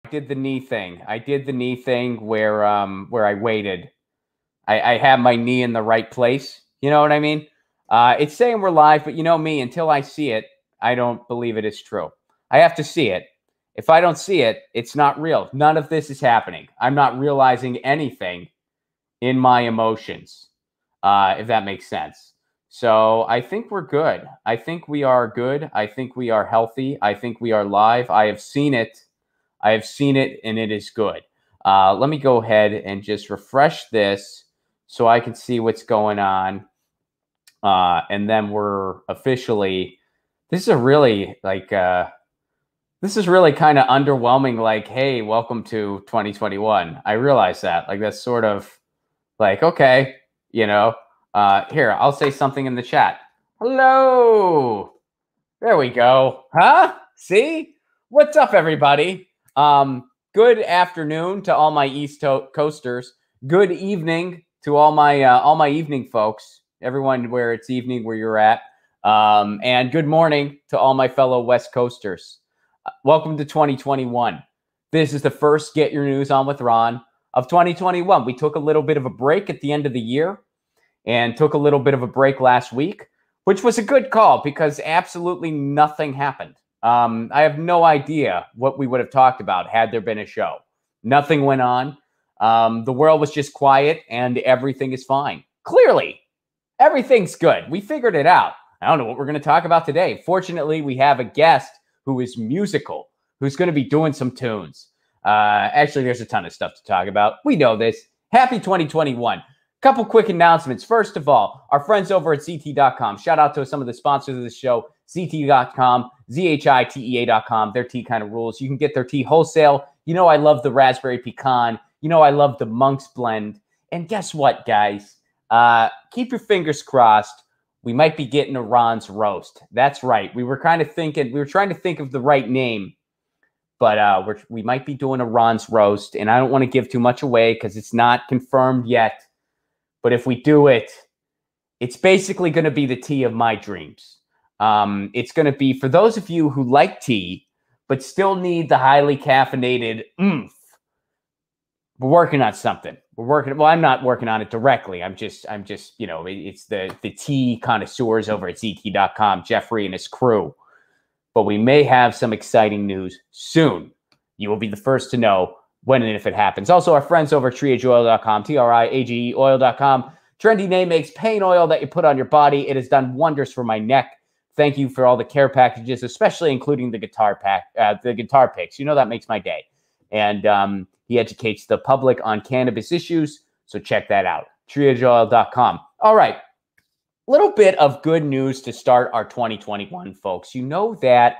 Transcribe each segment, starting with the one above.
did the knee thing. I did the knee thing where I waited. I have my knee in the right place. You know what I mean? It's saying we're live, but you know me, until I see it, I don't believe it is true. I have to see it. If I don't see it, it's not real. None of this is happening. I'm not realizing anything in my emotions, if that makes sense. So I think we're good. I think we are good. I think we are healthy. I think we are live. I have seen it. I have seen it, and it is good. Let me go ahead and just refresh this so I can see what's going on. And then we're officially, this is a really this is really kind of underwhelming. Like, hey, welcome to 2021. I realize that. Like, that's sort of like, okay, here, I'll say something in the chat. Hello. There we go. Huh? See? What's up, everybody? Good afternoon to all my East Coasters. Good evening to all my evening folks. Everyone where it's evening where you're at. And good morning to all my fellow West Coasters. Welcome to 2021. This is the first Get Your News On with Ron of 2021. We took a little bit of a break at the end of the year and took a little bit of a break last week, which was a good call because absolutely nothing happened. I have no idea what we would have talked about had there been a show. Nothing went on. The world was just quiet and everything is fine. Clearly, everything's good. We figured it out. I don't know what we're going to talk about today. Fortunately, we have a guest who is musical, who's going to be doing some tunes. Actually, there's a ton of stuff to talk about. We know this. Happy 2021. Couple quick announcements. First of all, our friends over at ZT.com. Shout out to some of the sponsors of the show. ZT.com, ZHITEA.com. Their tea kind of rules. You can get their tea wholesale. You know I love the raspberry pecan. You know I love the Monk's blend. And guess what, guys? Keep your fingers crossed. We might be getting a Ron's roast. That's right. We were trying to think of the right name, but we might be doing a Ron's roast, and I don't want to give too much away because it's not confirmed yet. But if we do it, it's basically going to be the tea of my dreams. It's going to be for those of you who like tea, but still need the highly caffeinated oomph. We're working on something. Well, I'm not working on it directly. I'm just, it's the tea connoisseurs over at ZT.com, Jeffrey and his crew. But we may have some exciting news soon. You will be the first to know when and if it happens. Also, our friends over at TriageOil.com, TRIAGE oil.com. Trendy name makes pain oil that you put on your body. It has done wonders for my neck. Thank you for all the care packages, especially including the guitar picks. You know that makes my day. And he educates the public on cannabis issues, so check that out. TriageOil.com. All right, a little bit of good news to start our 2021, folks. You know that.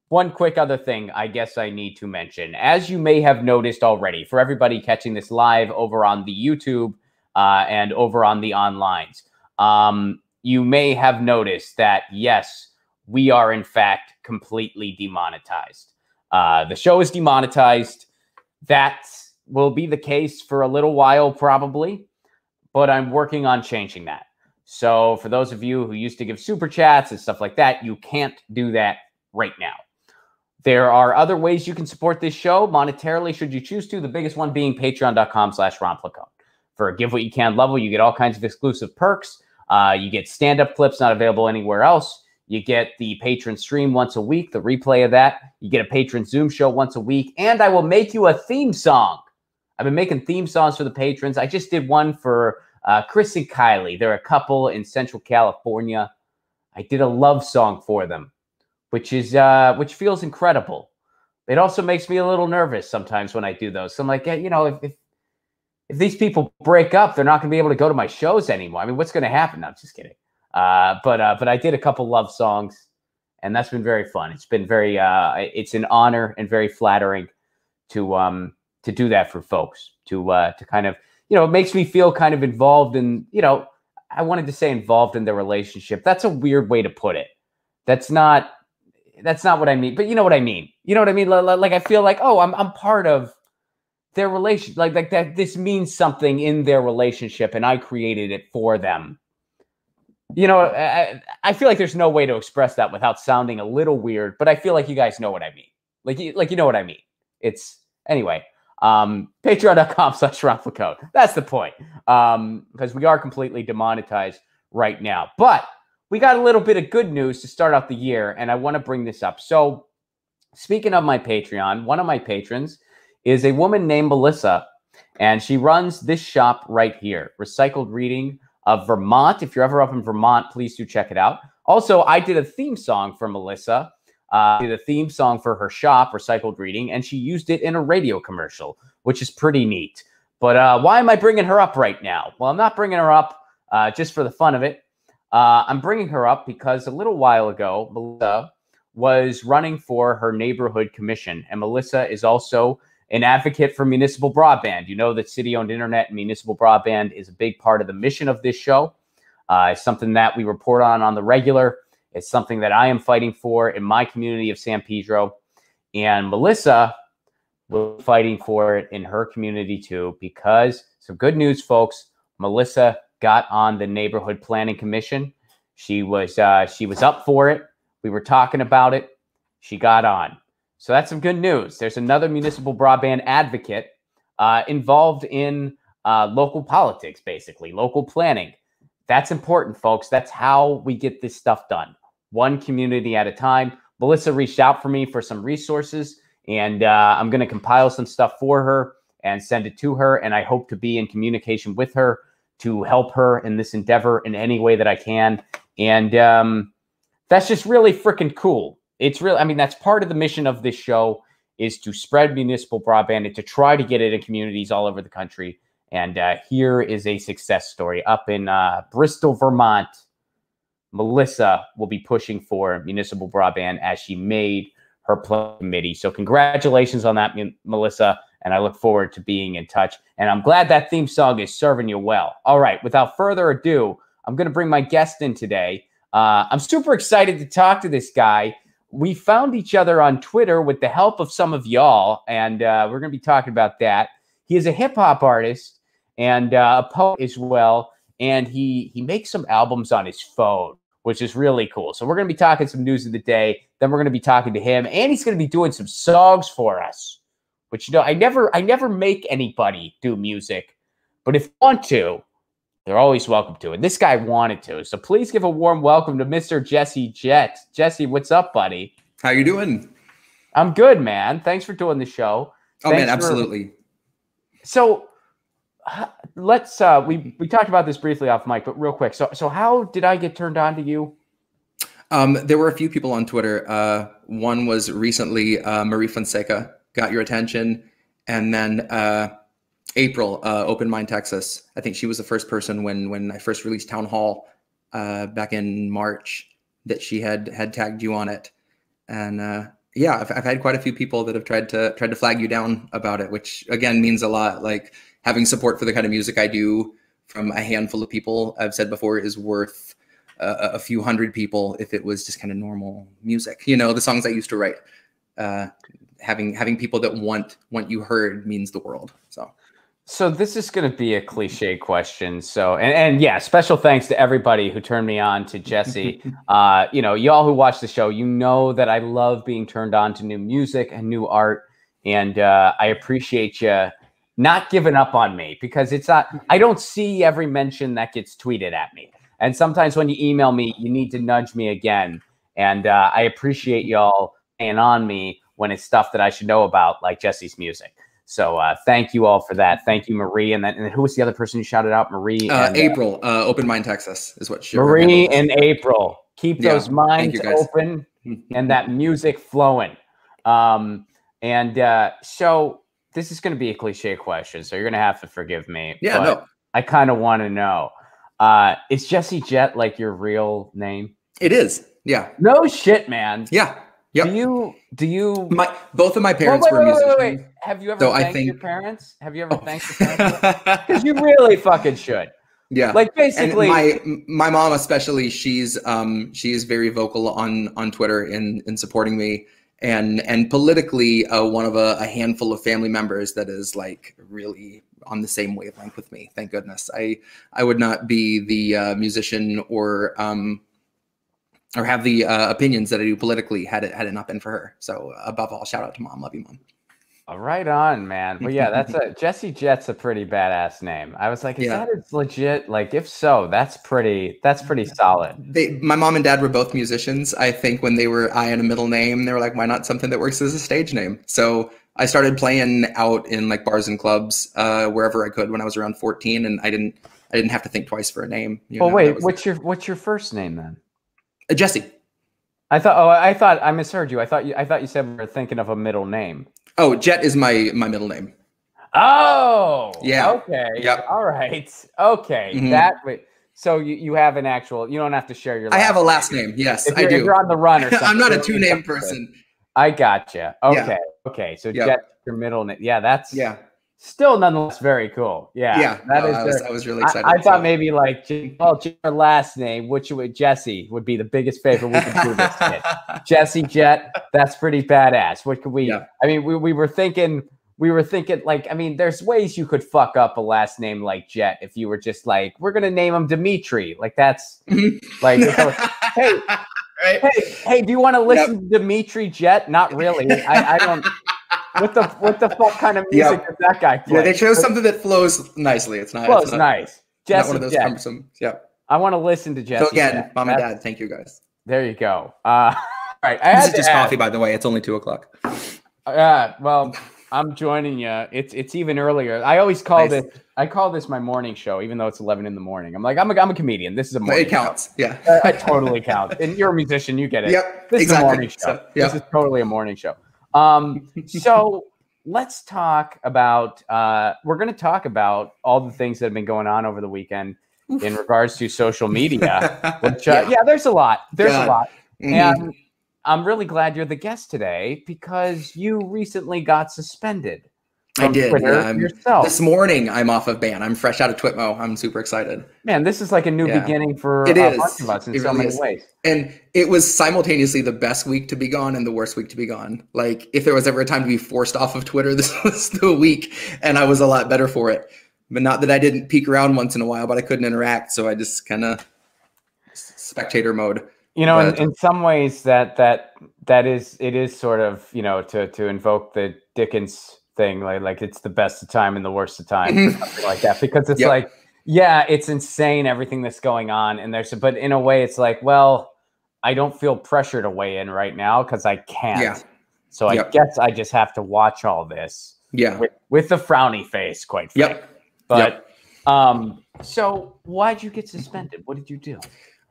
One quick other thing I guess I need to mention. As you may have noticed already, for everybody catching this live over on the YouTube and over on the onlines, you may have noticed that, yes, we are in fact completely demonetized. The show is demonetized. That will be the case for a little while, probably, but I'm working on changing that. So for those of you who used to give super chats and stuff like that, you can't do that right now. There are other ways you can support this show monetarily, should you choose to. The biggest one being patreon.com/Ron Placone. For a give what you can level, you get all kinds of exclusive perks. You get stand-up clips not available anywhere else. You get the patron stream once a week, the replay of that. You get a patron Zoom show once a week, and I will make you a theme song. I've been making theme songs for the patrons. I just did one for Chris and Kylie. They're a couple in Central California. I did a love song for them, which feels incredible. It also makes me a little nervous sometimes when I do those. So I'm like, if these people break up, they're not going to be able to go to my shows anymore. I mean, what's going to happen? No, I'm just kidding. But I did a couple love songs, and that's been very fun. It's been very, it's an honor and very flattering to do that for folks, to kind of, it makes me feel kind of involved in, I wanted to say involved in their relationship. That's a weird way to put it. That's not what I mean, but you know what I mean. You know what I mean? Like, I feel like, oh, I'm part of their relationship, like that. This means something in their relationship, and I created it for them. I feel like there's no way to express that without sounding a little weird, but I feel like you guys know what I mean. Like you know what I mean. It's anyway. Patreon.com/RonFlaCode. That's the point. Because we are completely demonetized right now. But we got a little bit of good news to start out the year, and I want to bring this up. So, speaking of my Patreon, one of my patrons is a woman named Melissa, and she runs this shop right here, Recycled Reading of Vermont. If you're ever up in Vermont, please do check it out. Also, I did a theme song for Melissa. Did a theme song for her shop, Recycled Reading, and she used it in a radio commercial, which is pretty neat. But why am I bringing her up right now? Well, I'm not bringing her up just for the fun of it. I'm bringing her up because a little while ago, Melissa was running for her neighborhood commission, and Melissa is also an advocate for municipal broadband. You know that city-owned internet and municipal broadband is a big part of the mission of this show. It's something that we report on the regular. It's something that I am fighting for in my community of San Pedro. And Melissa will be fighting for it in her community too, because some good news, folks. Melissa got on the Neighborhood Planning Commission. She was up for it. We were talking about it. She got on. So that's some good news. There's another municipal broadband advocate involved in local politics, basically, local planning. That's important, folks. That's how we get this stuff done. One community at a time. Melissa reached out for me for some resources, and I'm going to compile some stuff for her and send it to her. And I hope to be in communication with her to help her in this endeavor in any way that I can. And that's just really freaking cool. It's really, I mean, that's part of the mission of this show, is to spread municipal broadband and to try to get it in communities all over the country. And here is a success story up in Bristol, Vermont. Melissa will be pushing for municipal broadband as she made her committee. So congratulations on that, Melissa. And I look forward to being in touch. And I'm glad that theme song is serving you well. All right, without further ado, I'm going to bring my guest in today. I'm super excited to talk to this guy. We found each other on Twitter with the help of some of y'all, and we're going to be talking about that. He is a hip-hop artist and a poet as well, and he makes some albums on his phone, which is really cool. So we're going to be talking some news of the day. Then we're going to be talking to him, and he's going to be doing some songs for us, which, you know, I never make anybody do music, but if you want to, they're always welcome to. And this guy wanted to. So please give a warm welcome to Mr. Jesse Jett. Jesse, what's up, buddy? How you doing? I'm good, man. Thanks for doing the show. Oh, man, absolutely. So let's we talked about this briefly off mic, but real quick. So how did I get turned on to you? There were a few people on Twitter. One was recently Marie Fonseca got your attention, and then April, Open Mind Texas. I think she was the first person when I first released Town Hall back in March that she had tagged you on it. And yeah, I've had quite a few people that have tried to flag you down about it, which again means a lot. Like, having support for the kind of music I do from a handful of people, I've said before, is worth a few hundred people if it was just kind of normal music. You know, the songs I used to write. Having people that want you heard means the world. So this is going to be a cliche question. So, and yeah, special thanks to everybody who turned me on to Jesse. You know, y'all who watch the show, you know that I love being turned on to new music and new art. And I appreciate you not giving up on me, because it's not, I don't see every mention that gets tweeted at me. And sometimes when you email me, you need to nudge me again. And I appreciate y'all staying on me when it's stuff that I should know about, like Jesse's music. So thank you all for that. Thank you, Marie. And then who was the other person you shouted out? Marie and April. Open Mind Texas is what she. Marie and April. Keep those minds open and that music flowing. So this is going to be a cliche question, so you're going to have to forgive me. Yeah, no. I kind of want to know. Is Jesse Jett like your real name? It is. Yeah. No shit, man. Yeah. Yep. Do you? Both of my parents were musicians. Wait. Have you ever thanked your parents? Have you ever thanked your parents? Because you really fucking should. Yeah. Like, basically, and my mom especially, she is very vocal on Twitter in supporting me, and politically one of a handful of family members that is like really on the same wavelength with me. Thank goodness. I would not be the musician or or have the opinions that I do politically had it not been for her. So above all, shout out to Mom. Love you, Mom. Right on, man. Well, yeah, Jessie Jet's a pretty badass name. I was like, is that legit? Like, if so, that's pretty solid. My mom and dad were both musicians. I think when they were eyeing a middle name, they were like, why not something that works as a stage name? So I started playing out in like bars and clubs wherever I could when I was around 14, and I didn't have to think twice for a name. Wait, what's your first name then? Jesse. I thought I misheard you. I thought you said we were thinking of a middle name. Oh, Jet is my middle name. Oh, yeah. Okay. Yep. All right. Okay. Mm-hmm. So you have an actual. You don't have to share your. I have a last name. Yes, I do. If you're on the run or something. I'm not a two-name person. I gotcha. Okay. Yeah. Okay. So Jet's your middle name. Yeah, that's. Yeah. Still, nonetheless, very cool. Yeah. Yeah. I was really excited. I thought maybe like, your last name, Jesse would be the biggest favor we could do this kid. Jessie Jet. That's pretty badass. What could we? Yeah. I mean, we were thinking like, I mean, there's ways you could fuck up a last name like Jet if you were just like, we're gonna name him Dimitri. Like that's like, hey, right? hey, do you want to listen to Dimitri Jet? Not really. I don't. What the fuck kind of music does that guy play? Yeah, they chose something that flows nicely. It's not nice. Not one of those cumbersome. Yeah. I want to listen to Jessie. So again, Mom and Dad, thank you guys. There you go. All right. This is just coffee, by the way. It's only 2:00. Well, I'm joining you. It's even earlier. I always call this my morning show, even though it's 11 in the morning. I'm like, I'm a comedian. This is a morning. It counts. Show. Yeah. It totally counts. And you're a musician. You get it. Yep. This exactly. is a morning show. So, yep. This is totally a morning show. So let's talk about. We're going to talk about all the things that have been going on over the weekend in regards to social media. Which, there's a lot. There's a lot, and I'm really glad you're the guest today because you recently got suspended. I did. Twitter yourself. This morning, I'm off of ban. I'm fresh out of Twitmo. I'm super excited. Man, this is like a new beginning for a bunch of us in so many ways. And it was simultaneously the best week to be gone and the worst week to be gone. Like, if there was ever a time to be forced off of Twitter, this was the week, and I was a lot better for it. But not that I didn't peek around once in a while, but I couldn't interact, so I just kind of spectator mode. You know, in some ways, it is sort of, you know, to invoke the Dickens thing, like it's the best of time and the worst of time, something like that, because it's like, it's insane everything that's going on, and but in a way, it's like, well, I don't feel pressure to weigh in right now because I can't. So I guess I just have to watch all this. With the frowny face, quite frankly. But so why'd you get suspended? What did you do?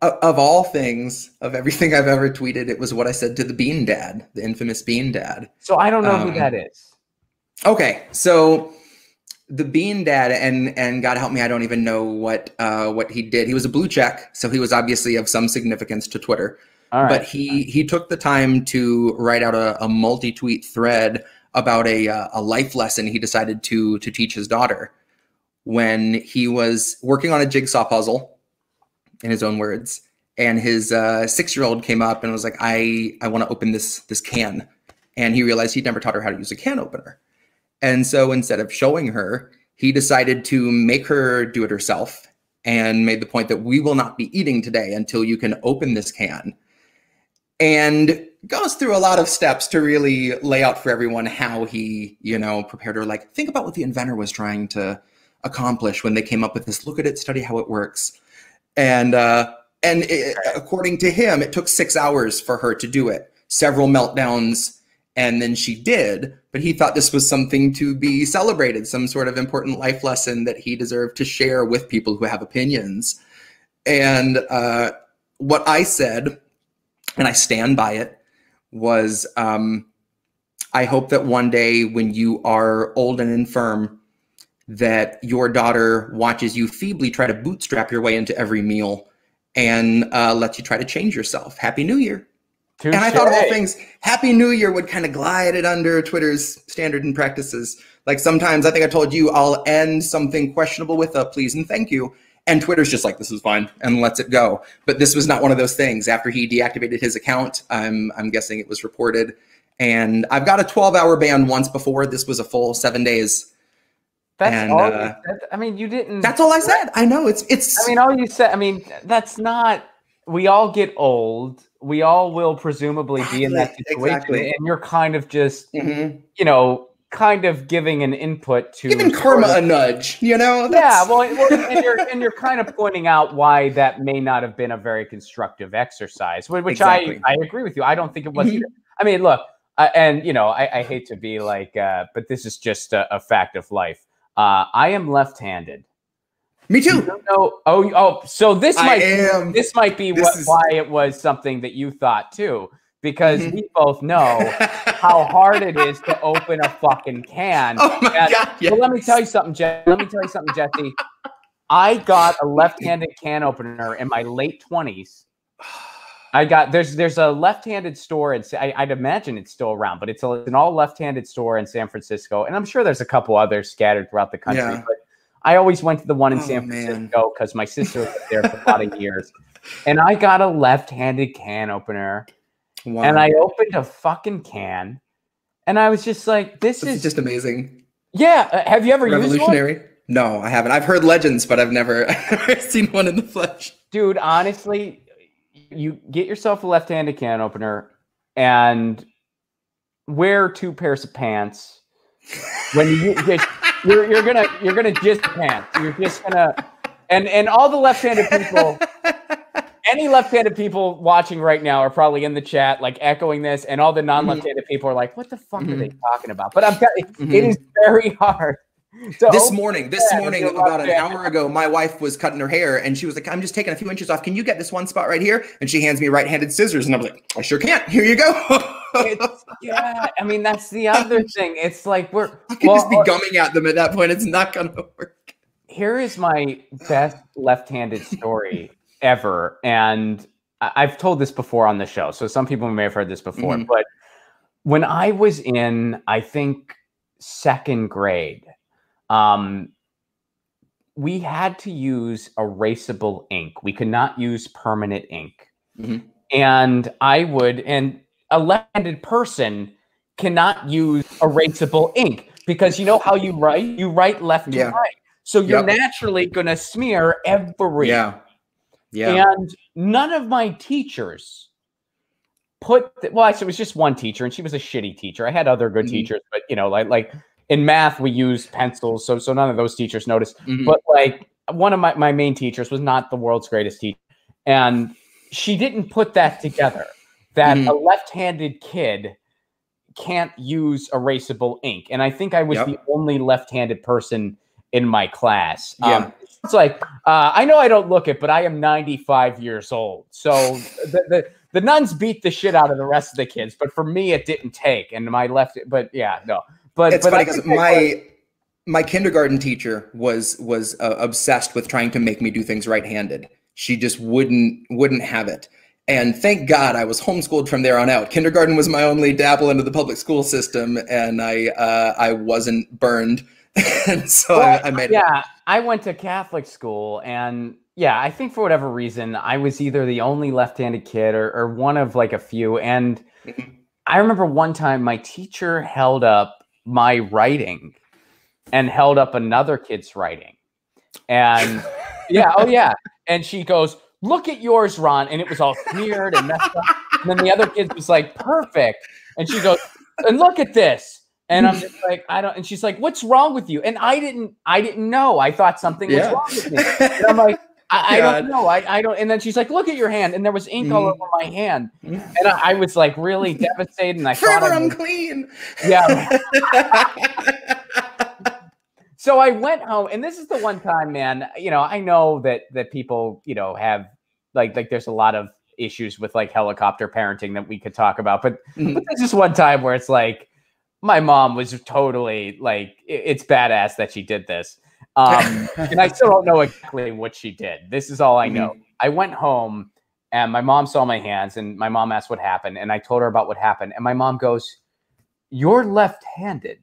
Of all things, of everything I've ever tweeted, it was what I said to the Bean Dad, the infamous Bean Dad. So I don't know who that is. Okay, so the Bean Dad, and God help me, I don't even know what he did. He was a blue check, so he was obviously of some significance to Twitter. All right. But he took the time to write out a multi-tweet thread about a life lesson he decided to teach his daughter when he was working on a jigsaw puzzle, in his own words, and his 6-year-old came up and was like, I want to open this can. And he realized he'd never taught her how to use a can opener. And so instead of showing her, he decided to make her do it herself and made the point that we will not be eating today until you can open this can. And goes through a lot of steps to really lay out for everyone how he, prepared her. Like, think about what the inventor was trying to accomplish when they came up with this. Look at it, study how it works. And according to him, it took 6 hours for her to do it, several meltdowns, and then she did. But he thought this was something to be celebrated, some sort of important life lesson that he deserved to share with people who have opinions. And what I said, and I stand by it, was I hope that one day when you are old and infirm, that your daughter watches you feebly try to bootstrap your way into every meal and lets you try to change yourself. Happy New Year. Touché. And I thought of all things, Happy New Year would kind of glide it under Twitter's standard and practices. Like sometimes, I think I told you, I'll end something questionable with a please and thank you. And Twitter's just like, this is fine, and lets it go. But this was not one of those things. After he deactivated his account, I'm guessing it was reported. And I've got a 12-hour ban once before. This was a full 7 days. That's all. I mean, you didn't. That's all I said. I know it's. I mean, all you said. I mean, that's not. We all get old. we all will presumably be in that situation, exactly. and you're kind of just, Mhm. you know, kind of giving an input to Giving karma a nudge, you know? Yeah, well, and you're kind of pointing out why that may not have been a very constructive exercise, which Exactly. I agree with you. I don't think it was Mhm. either. I mean, look, and you know, I hate to be like, but this is just a fact of life. I am left-handed. Me You too. don't know? Oh, so this I might am. this might be This is- why it was something that you thought too, because Mhm. we both know how hard it is to open a fucking can. Oh my And, God, yes. well, let me tell you something, Jesse. I got a left-handed can opener in my late 20s. I got there's a left-handed store in I'd imagine it's still around, but it's an all left-handed store in San Francisco, and I'm sure there's a couple others scattered throughout the country. Yeah. But I always went to the one in San man. Francisco because my sister was there for a lot of years, and I got a left-handed can opener, Wow. and I opened a fucking can, and I was just like, "This is just amazing." Yeah, have you ever used one? Revolutionary? No, I haven't. I've heard legends, but I've never seen one in the flesh. Dude, honestly, you get yourself a left-handed can opener and wear 2 pairs of pants. When you're gonna just pants. You're just gonna and all the left-handed people, any left-handed people watching right now are probably in the chat like echoing this, and all the non-left-handed people are like, "What the fuck are they talking about?" But I'm telling you, it is very hard. This morning, about an hour ago, my wife was cutting her hair, and she was like, "I'm just taking a few inches off. Can you get this one spot right here?" And she hands me right-handed scissors, and I'm like, "I sure can. Here you go." Yeah, I mean that's the other thing. It's like I could just be gumming at them at that point. It's not gonna work. Here is my best left-handed story ever, and I've told this before on the show, so some people may have heard this before. But when I was in, I think, 2nd grade, we had to use erasable ink. We could not use permanent ink. And a left-handed person cannot use erasable ink because you know how you write? You write left to right. So you're naturally going to smear every. Yeah. And none of my teachers it was just one teacher, and she was a shitty teacher. I had other good teachers, but you know, like in math, we used pencils, so none of those teachers noticed. But like one of my main teachers was not the world's greatest teacher, and she didn't put that together. That a left-handed kid can't use erasable ink, and I think I was the only left-handed person in my class. It's like I know I don't look it, but I am 95 years old, so the nuns beat the shit out of the rest of the kids, but for me, it didn't take. And my left, but yeah, no. But it's funny because my kindergarten teacher was obsessed with trying to make me do things right-handed. She just wouldn't have it. And thank God I was homeschooled from there on out. Kindergarten was my only dabble into the public school system, and I wasn't burned. And so I made it. Yeah, I went to Catholic school, and yeah, I think for whatever reason, I was either the only left-handed kid or one of like a few. And I remember one time my teacher held up my writing and held up another kid's writing. And and she goes, "Look at yours, Ron." And it was all smeared and messed up. And then the other kid was like, "Perfect." And she goes, "And look at this." And I'm just like, I don't. And she's like, "What's wrong with you?" And I didn't know. I thought something was wrong with me. And I'm like, I don't know. I don't. And then she's like, "Look at your hand." And there was ink all over my hand. And I was like really devastated. And I thought I'm clean. Yeah. So I went home, and this is the one time, man, you know, I know that people, you know, have like there's a lot of issues with like helicopter parenting that we could talk about. But there's just one time where it's like, my mom was totally like, it's badass that she did this. And I still don't know exactly what she did. This is all I know. I went home, and my mom saw my hands, and my mom asked what happened. And I told her about what happened. And my mom goes, "You're left-handed."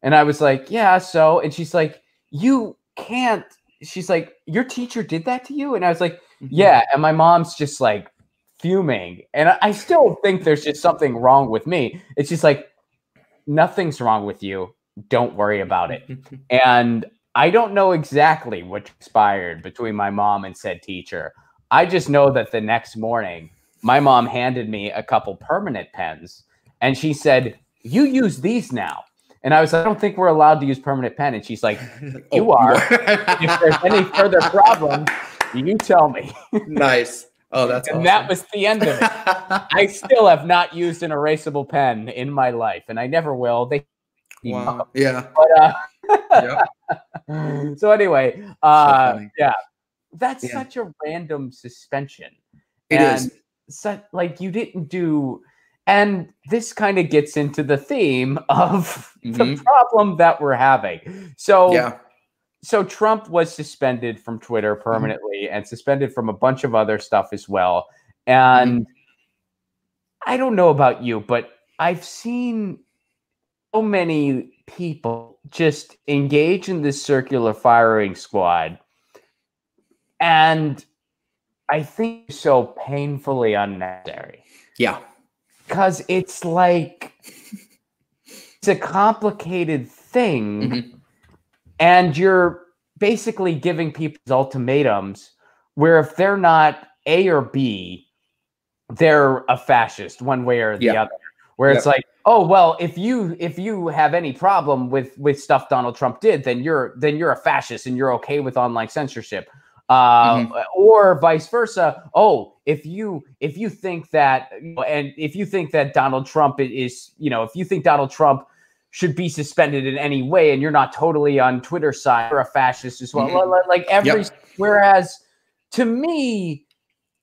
And I was like, "Yeah, so," and she's like, "You can't," she's like, "Your teacher did that to you?" And I was like, "Yeah." And my mom's just like fuming. And I still think there's just something wrong with me. It's just like, nothing's wrong with you. Don't worry about it. And I don't know exactly what transpired between my mom and said teacher. I just know that the next morning my mom handed me a couple permanent pens, and she said, "You use these now." And I was like, "I don't think we're allowed to use permanent pen." And she's like, "You are. If there's any further problem, you tell me." Nice. Oh, that's and awesome. that was the end of it. I still have not used an erasable pen in my life, and I never will. Wow. Yeah. But, yep. So anyway, yeah, that's such a random suspension. It is. So, like, you didn't do, and this kind of gets into the theme of the problem that we're having. So, so Trump was suspended from Twitter permanently and suspended from a bunch of other stuff as well. And I don't know about you, but I've seen so many people just engage in this circular firing squad. And I think it's so painfully unnecessary. Yeah. Because it's like, it's a complicated thing. And you're basically giving people ultimatums where if they're not A or B, they're a fascist one way or the other. Where it's like, oh, well, if you have any problem with stuff Donald Trump did, then you're a fascist and you're okay with online censorship. Or vice versa. Oh, if you think that, and if you think that Donald Trump is, if you think Donald Trump should be suspended in any way, and you're not totally on Twitter's side, you're a fascist as well. Like every, whereas to me,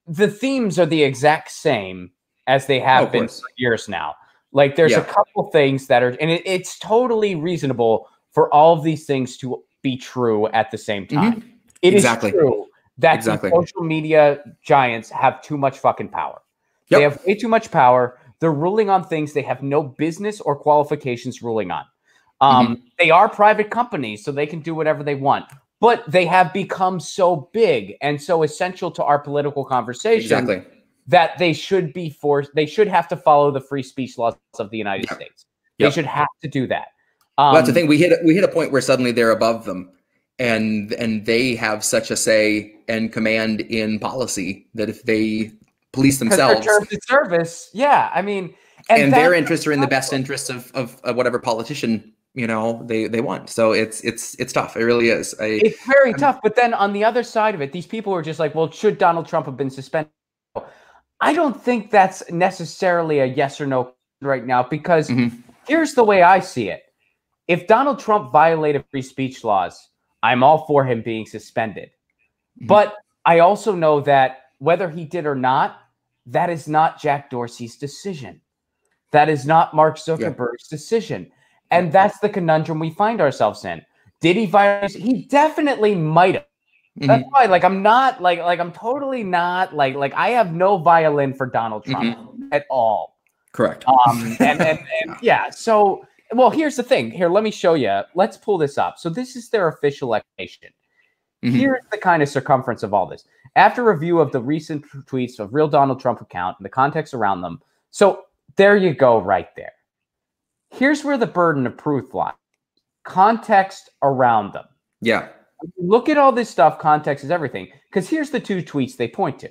the themes are the exact same as they have been for years now. Like there's a couple things that are, and it's totally reasonable for all of these things to be true at the same time. It is true that the social media giants have too much fucking power. They have way too much power. They're ruling on things they have no business or qualifications ruling on. They are private companies, so they can do whatever they want. But they have become so big and so essential to our political conversation that they should be forced. They should have to follow the free speech laws of the United States. They should have to do that. Well, that's the thing. We hit a point where suddenly they're above them, and they have such a say and command in policy that if they police themselves, terms of service, I mean, and their interests are in the best interests of whatever politician they want. So it's tough. It really is. It's very tough. But then on the other side of it, these people are just like, well, should Donald Trump have been suspended? I don't think that's necessarily a yes or no right now, because here's the way I see it. If Donald Trump violated free speech laws, I'm all for him being suspended. But I also know that whether he did or not, that is not Jack Dorsey's decision. That is not Mark Zuckerberg's decision. And that's the conundrum we find ourselves in. Did he violate? He definitely might have. That's why, like, I'm not I'm totally not like I have no violin for Donald Trump at all. Correct. And yeah. So, well, here's the thing. Here, let me show you. Let's pull this up. So this is their official explanation. Here's the kind of circumference of all this. After review of the recent tweets of real Donald Trump account and the context around them. So there you go, right there. Here's where the burden of proof lies. Context around them. Yeah. Look at all this stuff. Context is everything. Because here's the two tweets they point to.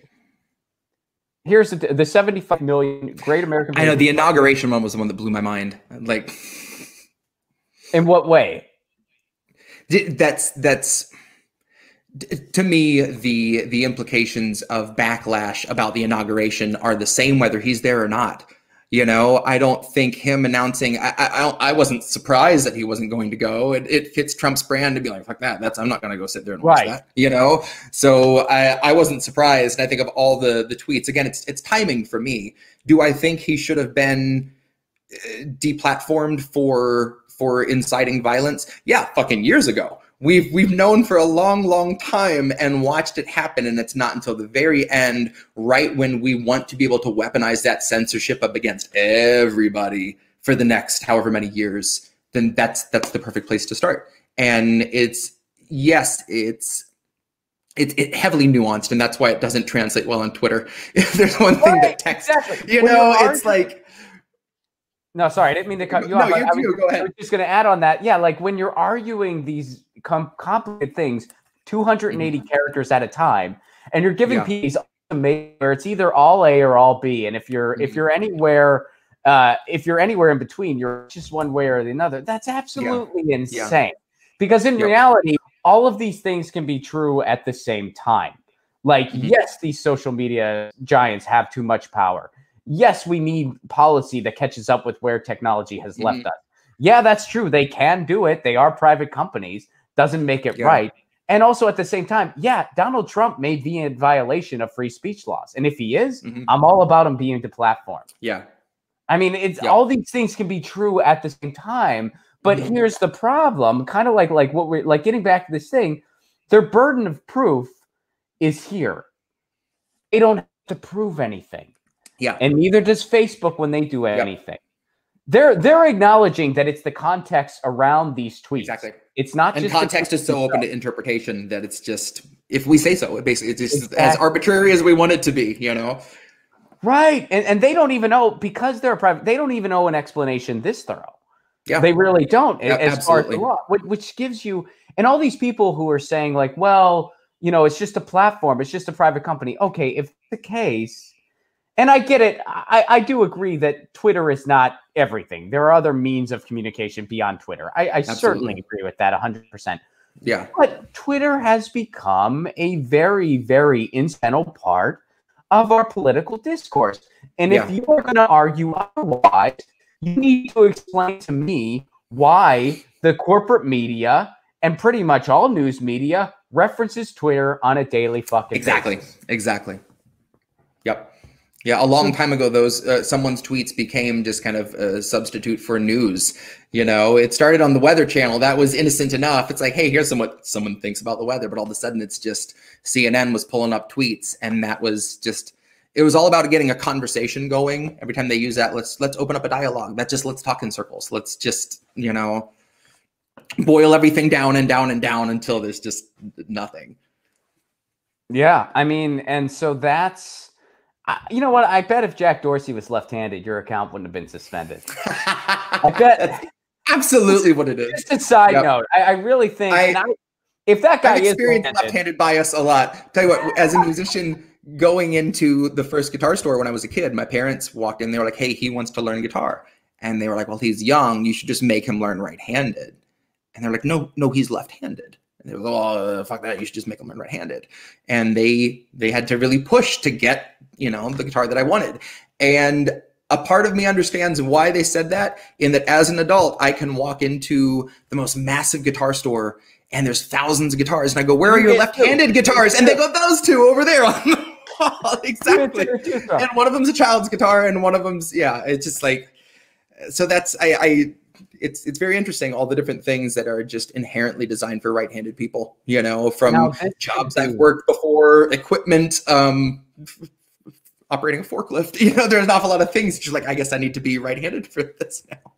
Here's the 75 million Great American. I know the inauguration one was the one that blew my mind. Like, in what way? That's to me, the implications of backlash about the inauguration are the same whether he's there or not. I don't think him announcing, I wasn't surprised that he wasn't going to go. It fits Trump's brand to be like, fuck that. I'm not going to go sit there and watch that, So I wasn't surprised. And I think of all the tweets, again, it's timing for me. Do I think he should have been deplatformed for inciting violence? Yeah, fucking years ago. We've known for a long, long time and watched it happen, and it's not until the very end, right when we want to be able to weaponize that censorship up against everybody for the next however many years, then that's the perfect place to start. And it's heavily nuanced, and that's why it doesn't translate well on Twitter. If there's one thing that text, it's like. No, sorry, I didn't mean to cut you off. No, go ahead. I was just going to add on that. Yeah, like when you're arguing these complicated things, 280 characters at a time, and you're giving people these amazing where it's either all A or all B. And if you're anywhere in between, you're just one way or the other. That's absolutely insane. Because in reality, all of these things can be true at the same time. Like, yes, these social media giants have too much power. Yes, we need policy that catches up with where technology has left us. Yeah, that's true. They can do it. They are private companies. Doesn't make it right. And also at the same time, Donald Trump may be in violation of free speech laws. And if he is, I'm all about him being deplatformed. Yeah. I mean, it's all these things can be true at the same time. But here's the problem, kind of like what we're like getting back to this thing, their burden of proof is here. They don't have to prove anything. Yeah. And neither does Facebook when they do anything. They're acknowledging that it's the context around these tweets. Exactly. It's not and just context is so open to interpretation that it's just, if we say so, it's just as arbitrary as we want it to be, you know? Right. And they don't even know, because they're private, they don't even know an explanation this thorough. Yeah. They really don't, as far as the absolutely. law, which gives you, and all these people who are saying like, well, you know, it's just a platform, it's just a private company. Okay, if the case, and I get it, I do agree that Twitter is not everything. There are other means of communication beyond Twitter. I certainly agree with that 100%. Yeah. But Twitter has become a very, very instrumental part of our political discourse. And if you are going to argue otherwise, you need to explain to me why the corporate media and pretty much all news media references Twitter on a daily fucking basis. Exactly. Yep. Yeah, a long time ago, those someone's tweets became just kind of a substitute for news. You know, it started on the Weather Channel. That was innocent enough. It's like, hey, here's what someone thinks about the weather. But all of a sudden, it's just CNN was pulling up tweets, and that was just, it was all about getting a conversation going. Every time they use that, let's open up a dialogue. Let's talk in circles. Let's just, you know, boil everything down and down and down until there's just nothing. Yeah, I mean, and so that's. You know what? I bet if Jack Dorsey was left-handed, your account wouldn't have been suspended. I bet. That's absolutely what it is. Just a side note. I really think if that guy I've experienced left-handed bias a lot. Tell you what, as a musician going into the first guitar store when I was a kid, my parents walked in. They were like, "Hey, he wants to learn guitar," and they were like, "Well, he's young. You should just make him learn right-handed." And they're like, "No, he's left-handed." And they were like, "Oh, fuck that! You should just make him learn right-handed." And they had to really push to get, you know, the guitar that I wanted. And a part of me understands why they said that, in that as an adult, I can walk into the most massive guitar store and there's thousands of guitars. And I go, "Where are your left-handed guitars?" And they go, "Those two over there on the wall." Exactly. And one of them's a child's guitar and one of them's, it's just like, so that's, it's very interesting, all the different things that are just inherently designed for right-handed people, you know, from jobs I've worked before, equipment, operating a forklift, you know, there's an awful lot of things just like, I guess I need to be right-handed for this now.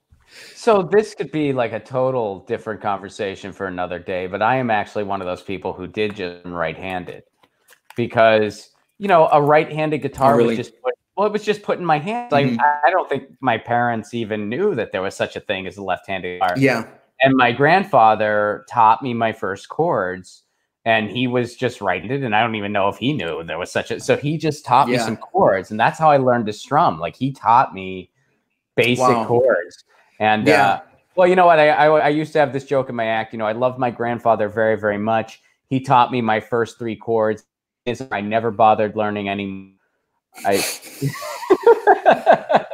So this could be like a total different conversation for another day, but I am actually one of those people who did just right-handed because, you know, a right-handed guitar was just it was just put in my hand. Like, I don't think my parents even knew that there was such a thing as a left-handed guitar. Yeah. And my grandfather taught me my first chords, and he was just right-handed, and I don't even know if he knew there was such a. So he just taught me some chords, and that's how I learned to strum. Like, he taught me basic chords. And well, you know what? I used to have this joke in my act. You know, I loved my grandfather very, very much. He taught me my first 3 chords. I never bothered learning any.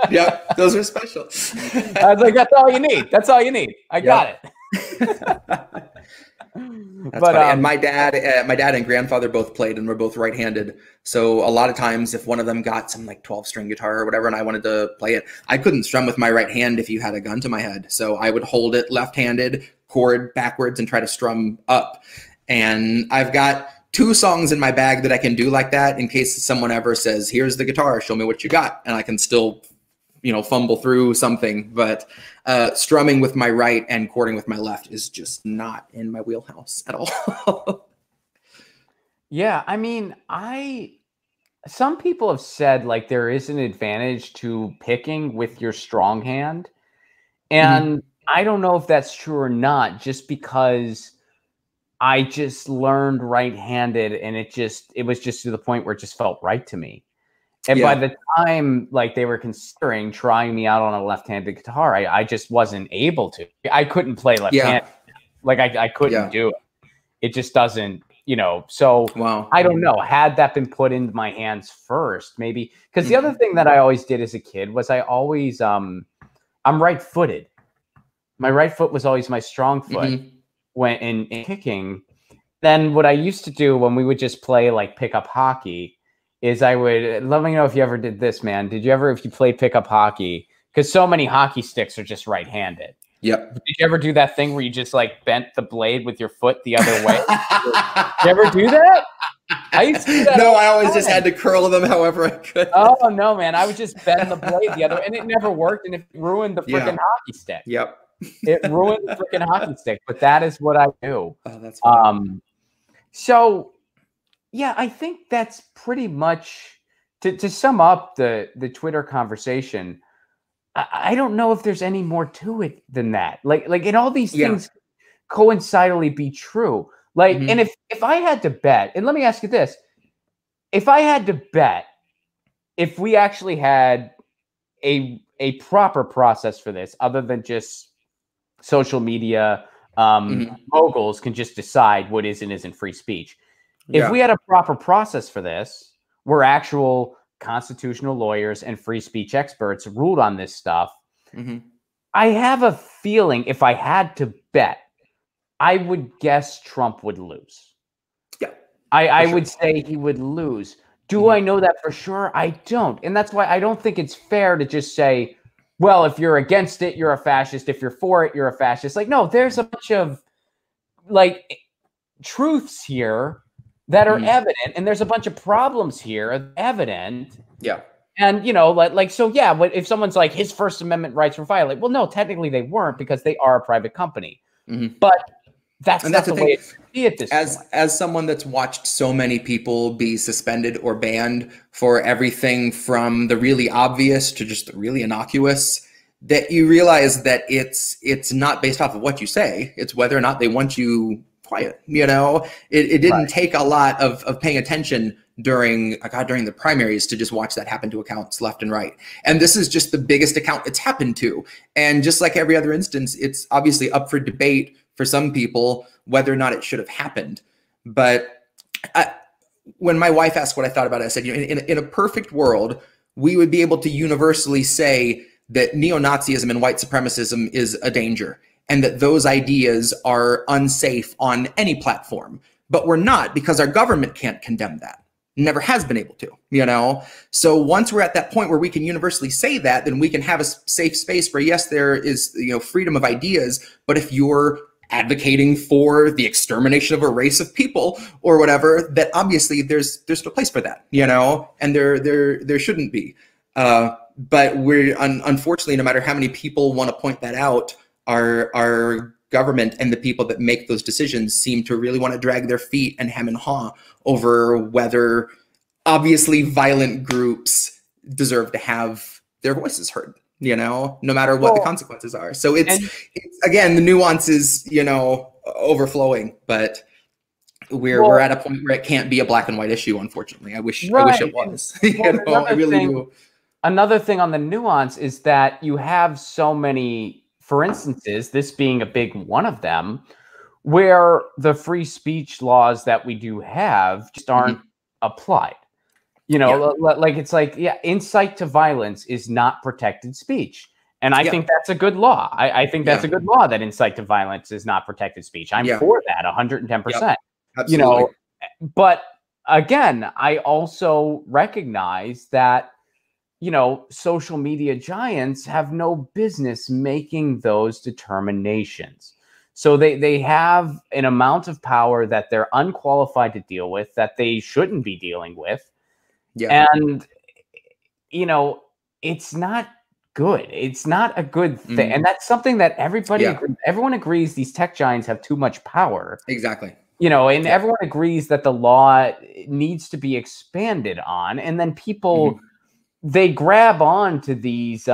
Yeah, those are special. I was like, that's all you need. That's all you need. I got it. But and my dad and grandfather both played, and were both right-handed. So a lot of times, if one of them got some like 12-string guitar or whatever, and I wanted to play it, I couldn't strum with my right hand if you had a gun to my head. So I would hold it left-handed, chord backwards, and try to strum up. And I've got 2 songs in my bag that I can do like that in case someone ever says, "Here's the guitar, show me what you got." And I can still, you know, fumble through something. But strumming with my right and chording with my left is just not in my wheelhouse at all. Yeah, I mean, some people have said like there is an advantage to picking with your strong hand. And I don't know if that's true or not, just because I just learned right-handed, and it was just to the point where it just felt right to me. And by the time like they were considering trying me out on a left-handed guitar, I just wasn't able to. I couldn't play left-handed. Like I couldn't do it. It just doesn't, you know. So I don't know. Had that been put into my hands first, maybe. Because the other thing that I always did as a kid was I always I'm right-footed. My right foot was always my strong foot when in kicking. Then what I used to do when we would just play like pickup hockey is I would, let me know if you ever did this, man. Did you ever, if you played pickup hockey, because so many hockey sticks are just right-handed. Yep. Did you ever do that thing where you just like bent the blade with your foot the other way? Did you ever do that? I used to do that. No, I always just had to curl them however I could. Oh no, man. I would just bend the blade the other way, and it never worked, and it ruined the freaking hockey stick. Yep. It ruined the freaking hockey stick, but that is what I do. Oh, that's funny. So yeah, I think that's pretty much to sum up the Twitter conversation. I don't know if there's any more to it than that. Like and all these things coincidentally be true. Like, and if I had to bet, and let me ask you this, if I had to bet, if we actually had a proper process for this, other than just social media moguls can just decide what is and isn't free speech. If we had a proper process for this, where actual constitutional lawyers and free speech experts ruled on this stuff, I have a feeling if I had to bet, I would guess Trump would lose. Yeah. I would say he would lose. Do I know that for sure? I don't. And that's why I don't think it's fair to just say, well, if you're against it, you're a fascist. If you're for it, you're a fascist. Like, no, there's a bunch of like truths here that are evident, and there's a bunch of problems here evident. Yeah. And you know, like so, yeah. If someone's like his First Amendment rights were violated, well, no, technically they weren't because they are a private company. But that's not the way it should be at this point. As someone that's watched so many people be suspended or banned for everything from the really obvious to just the really innocuous, that you realize that it's not based off of what you say. It's whether or not they want you quiet. You know, it didn't take a lot of paying attention during the primaries to just watch that happen to accounts left and right. And this is just the biggest account it's happened to. And just like every other instance, it's obviously up for debate for some people whether or not it should have happened. But when my wife asked what I thought about it, I said, you know, in a perfect world, we would be able to universally say that neo-Nazism and white supremacism is a danger, and that those ideas are unsafe on any platform. But we're not, because our government can't condemn that. Never has been able to, you know? So once we're at that point where we can universally say that, then we can have a safe space where, yes, there is, you know, freedom of ideas, but if you're advocating for the extermination of a race of people or whatever, that obviously there's no place for that, you know? And there shouldn't be. But we're unfortunately, no matter how many people want to point that out, our government and the people that make those decisions seem to really want to drag their feet and hem and haw over whether obviously violent groups deserve to have their voices heard, you know, no matter what the consequences are. So it's again, the nuance is, you know, overflowing, but we're at a point where it can't be a black and white issue, unfortunately. I wish it was. You know, I really do. Another thing on the nuance is that you have so many, for instances, this being a big one of them, where the free speech laws that we do have just aren't applied. You know, like it's like, incite to violence is not protected speech. And I think that's a good law. I think that's a good law, that incite to violence is not protected speech. I'm for that 110%. You know, but again, I also recognize that, you know, social media giants have no business making those determinations. So they have an amount of power that they're unqualified to deal with, that they shouldn't be dealing with. And, you know, it's not good. It's not a good thing. And that's something that everyone agrees these tech giants have too much power. Exactly. You know, and everyone agrees that the law needs to be expanded on. And then people, they grab on to these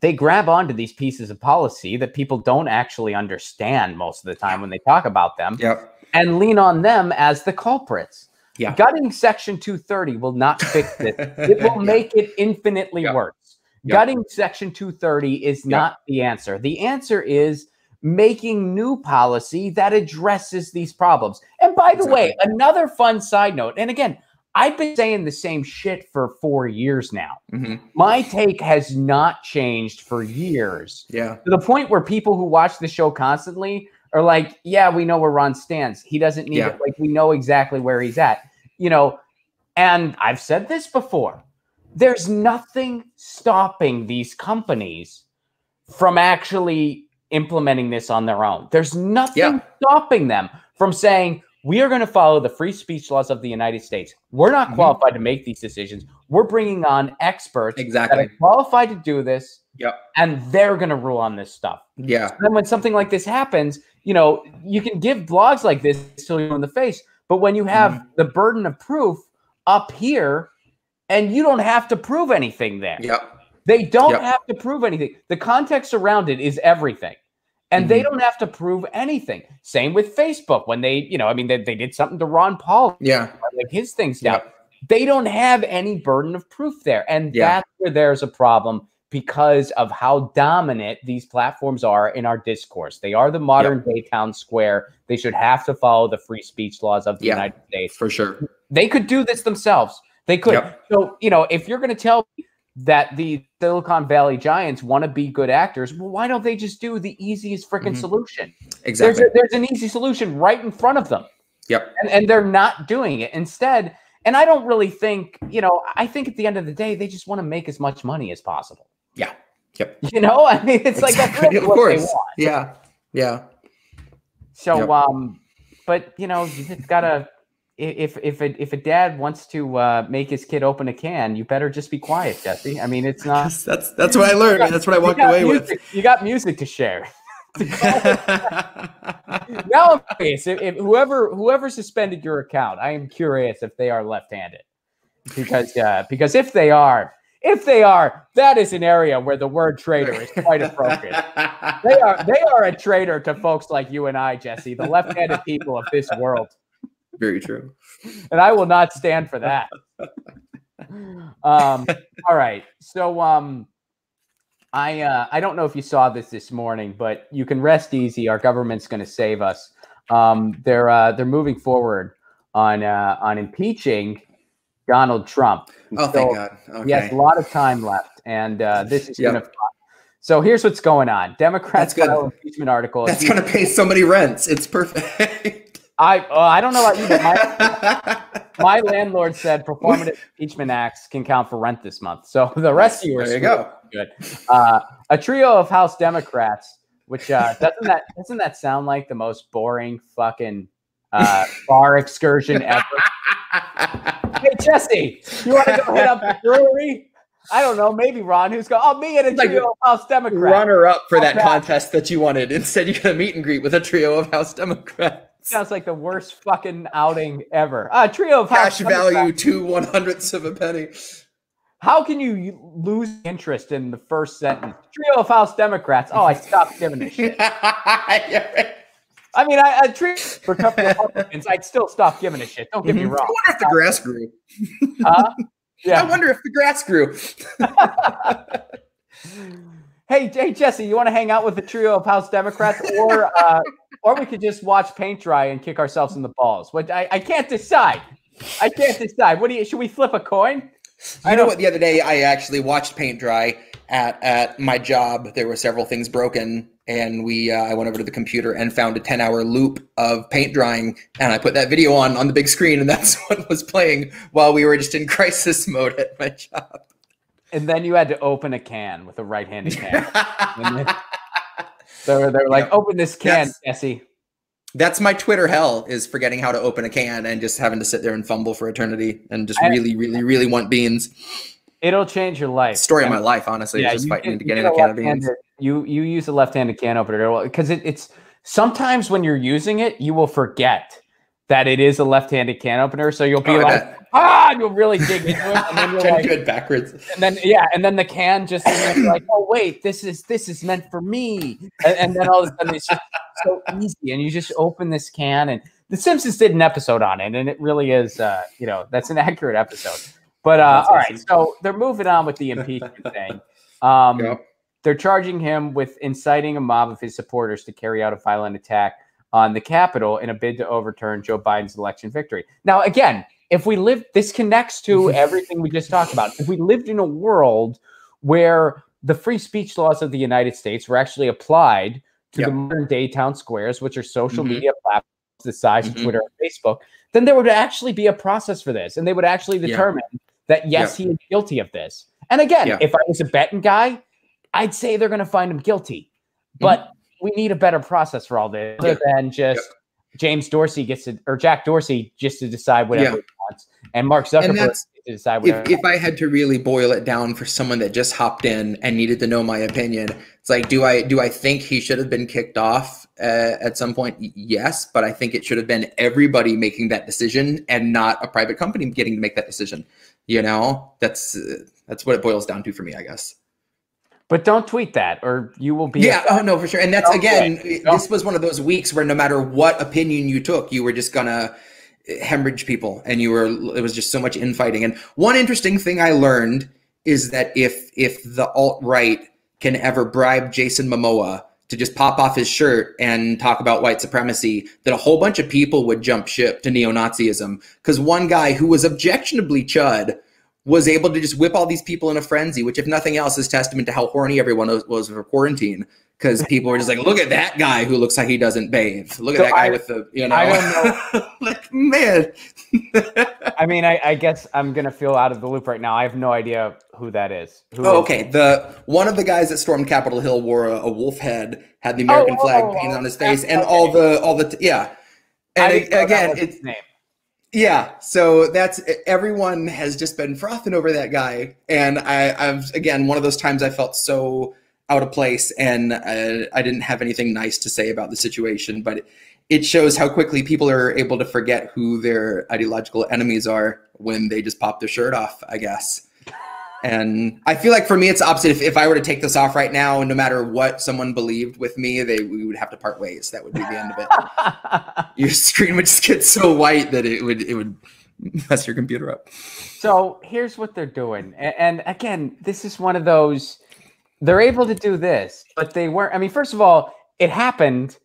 they grab onto these pieces of policy that people don't actually understand most of the time when they talk about them, and lean on them as the culprits. Gutting Section 230 will not fix it. It will make it infinitely worse. Gutting Section 230 is not the answer. The answer is making new policy that addresses these problems. And by the way, another fun side note, and again, I've been saying the same shit for 4 years now. My take has not changed for years. To the point where people who watch the show constantly are like, yeah, we know where Ron stands. He doesn't need it. Like, we know exactly where he's at. You know, and I've said this before. There's nothing stopping these companies from actually implementing this on their own. There's nothing stopping them from saying, we are going to follow the free speech laws of the United States. We're not qualified to make these decisions. We're bringing on experts that are qualified to do this, and they're going to rule on this stuff. So then when something like this happens, you know, you can give blogs like this till you're in the face, but when you have the burden of proof up here, and you don't have to prove anything there. They don't have to prove anything. The context around it is everything. And they don't have to prove anything. Same with Facebook when they, you know, I mean, they did something to Ron Paul. Like his things down. They don't have any burden of proof there. And that's where there's a problem because of how dominant these platforms are in our discourse. They are the modern day town square. They should have to follow the free speech laws of the United States. For sure. They could do this themselves. They could. So, you know, if you're going to tell me that the Silicon Valley giants want to be good actors, well, why don't they just do the easiest freaking solution? Exactly. There's an easy solution right in front of them. And they're not doing it. Instead, and I don't really think, you know, I think at the end of the day, they just want to make as much money as possible. You know, I mean, it's like, that's really what they want. So, but, you know, you just got to, if a dad wants to make his kid open a can, you better just be quiet, Jesse. I mean, it's not. That's what I learned. That's what I walked away with. You got music to share. Now I'm curious. If whoever suspended your account, I am curious if they are left-handed, because if they are, that is an area where the word traitor is quite appropriate. They are a traitor to folks like you and I, Jesse, the left-handed people of this world. Very true. And I will not stand for that. All right. So I don't know if you saw this morning, but you can rest easy. Our government's going to save us. They're moving forward on impeaching Donald Trump. Thank God. Okay. He has a lot of time left, and this is going to. So here's what's going on. Democrats file impeachment article. That's going to pay somebody rents. It's perfect. I don't know about you, but my landlord said performative impeachment acts can count for rent this month. So the rest of you are there you go. Good. A trio of House Democrats, which doesn't that sound like the most boring fucking bar excursion ever? Hey Jesse, you want to go hit up the brewery? I don't know, maybe Ron, who's going, me and a trio of House Democrats. Runner up for that contest that you wanted. Instead, you got a meet and greet with a trio of House Democrats. Sounds like the worst fucking outing ever. A trio of Cash value 2/100ths of a penny. How can you lose interest in the first sentence? Trio of House Democrats. Oh, I stopped giving a shit. I mean, a trio for a couple of Republicans, I'd still stop giving a shit. Don't get me wrong. I wonder if the grass grew. Yeah. I wonder if the grass grew. Hey, Jesse, you want to hang out with the trio of House Democrats, or we could just watch paint dry and kick ourselves in the balls? Which I can't decide. What should we flip a coin? I know what, the other day I actually watched paint dry at my job. There were several things broken, and I went over to the computer and found a 10-hour loop of paint drying, and I put that video on the big screen, and that's what was playing while we were just in crisis mode at my job. And then you had to open a can with a right-handed can. They're like, open this can, Jesse. That's my Twitter hell, is forgetting how to open a can and just having to sit there and fumble for eternity and just really want beans. It'll change your life. Story of my life, honestly. Yeah, just fighting to get in a can of beans. You use a left-handed can opener because it's sometimes when you're using it, you will forget that it is a left-handed can opener. So you'll be and you'll really dig into it, and then you're trying to do it backwards, and then the can just like, oh wait, this is meant for me, and then all of a sudden it's just so easy, and you just open this can, and The Simpsons did an episode on it, and it really is, that's an accurate episode. But all right, so they're moving on with the impeachment thing. They're charging him with inciting a mob of his supporters to carry out a violent attack on the Capitol in a bid to overturn Joe Biden's election victory. Now, again, if we live, this connects to everything we just talked about. If we lived in a world where the free speech laws of the United States were actually applied to the modern day town squares, which are social media platforms the size of Twitter and Facebook, then there would actually be a process for this. And they would actually determine that, yes, he is guilty of this. And again, if I was a betting guy, I'd say they're going to find him guilty. But we need a better process for all this other than just James Dorsey gets to, or Jack Dorsey just to decide whatever he wants. And Mark Zuckerberg gets to decide whatever. If I had to really boil it down for someone that just hopped in and needed to know my opinion, it's like, do I think he should have been kicked off at some point? Yes, but I think it should have been everybody making that decision and not a private company getting to make that decision. You know, that's what it boils down to for me, I guess. But don't tweet that, or you will be. Yeah, oh no, for sure. And that's this was one of those weeks where no matter what opinion you took, you were just gonna hemorrhage people, and it was just so much infighting. And one interesting thing I learned is that if the alt-right can ever bribe Jason Momoa to just pop off his shirt and talk about white supremacy, that a whole bunch of people would jump ship to neo-Nazism. Because one guy who was objectionably chud was able to just whip all these people in a frenzy, which, if nothing else, is testament to how horny everyone was for quarantine. Because people were just like, look at that guy who looks like he doesn't bathe. Look at that guy with the, I don't know. Like, man. I mean, I guess I'm going to feel out of the loop right now. I have no idea who that is. Okay. One of the guys that stormed Capitol Hill wore a wolf head, had the American flag painted on his face, and all the And again, it's name. Yeah, so that's everyone has just been frothing over that guy, and I've again one of those times I felt so out of place, and I didn't have anything nice to say about the situation. But it shows how quickly people are able to forget who their ideological enemies are when they just pop their shirt off, I guess. And I feel like for me, it's opposite. If I were to take this off right now, no matter what someone believed with me, we would have to part ways. That would be the end of it. Your screen would just get so white that it would mess your computer up. So here's what they're doing. And again, this is one of those, they're able to do this, but they weren't. I mean, first of all, it happened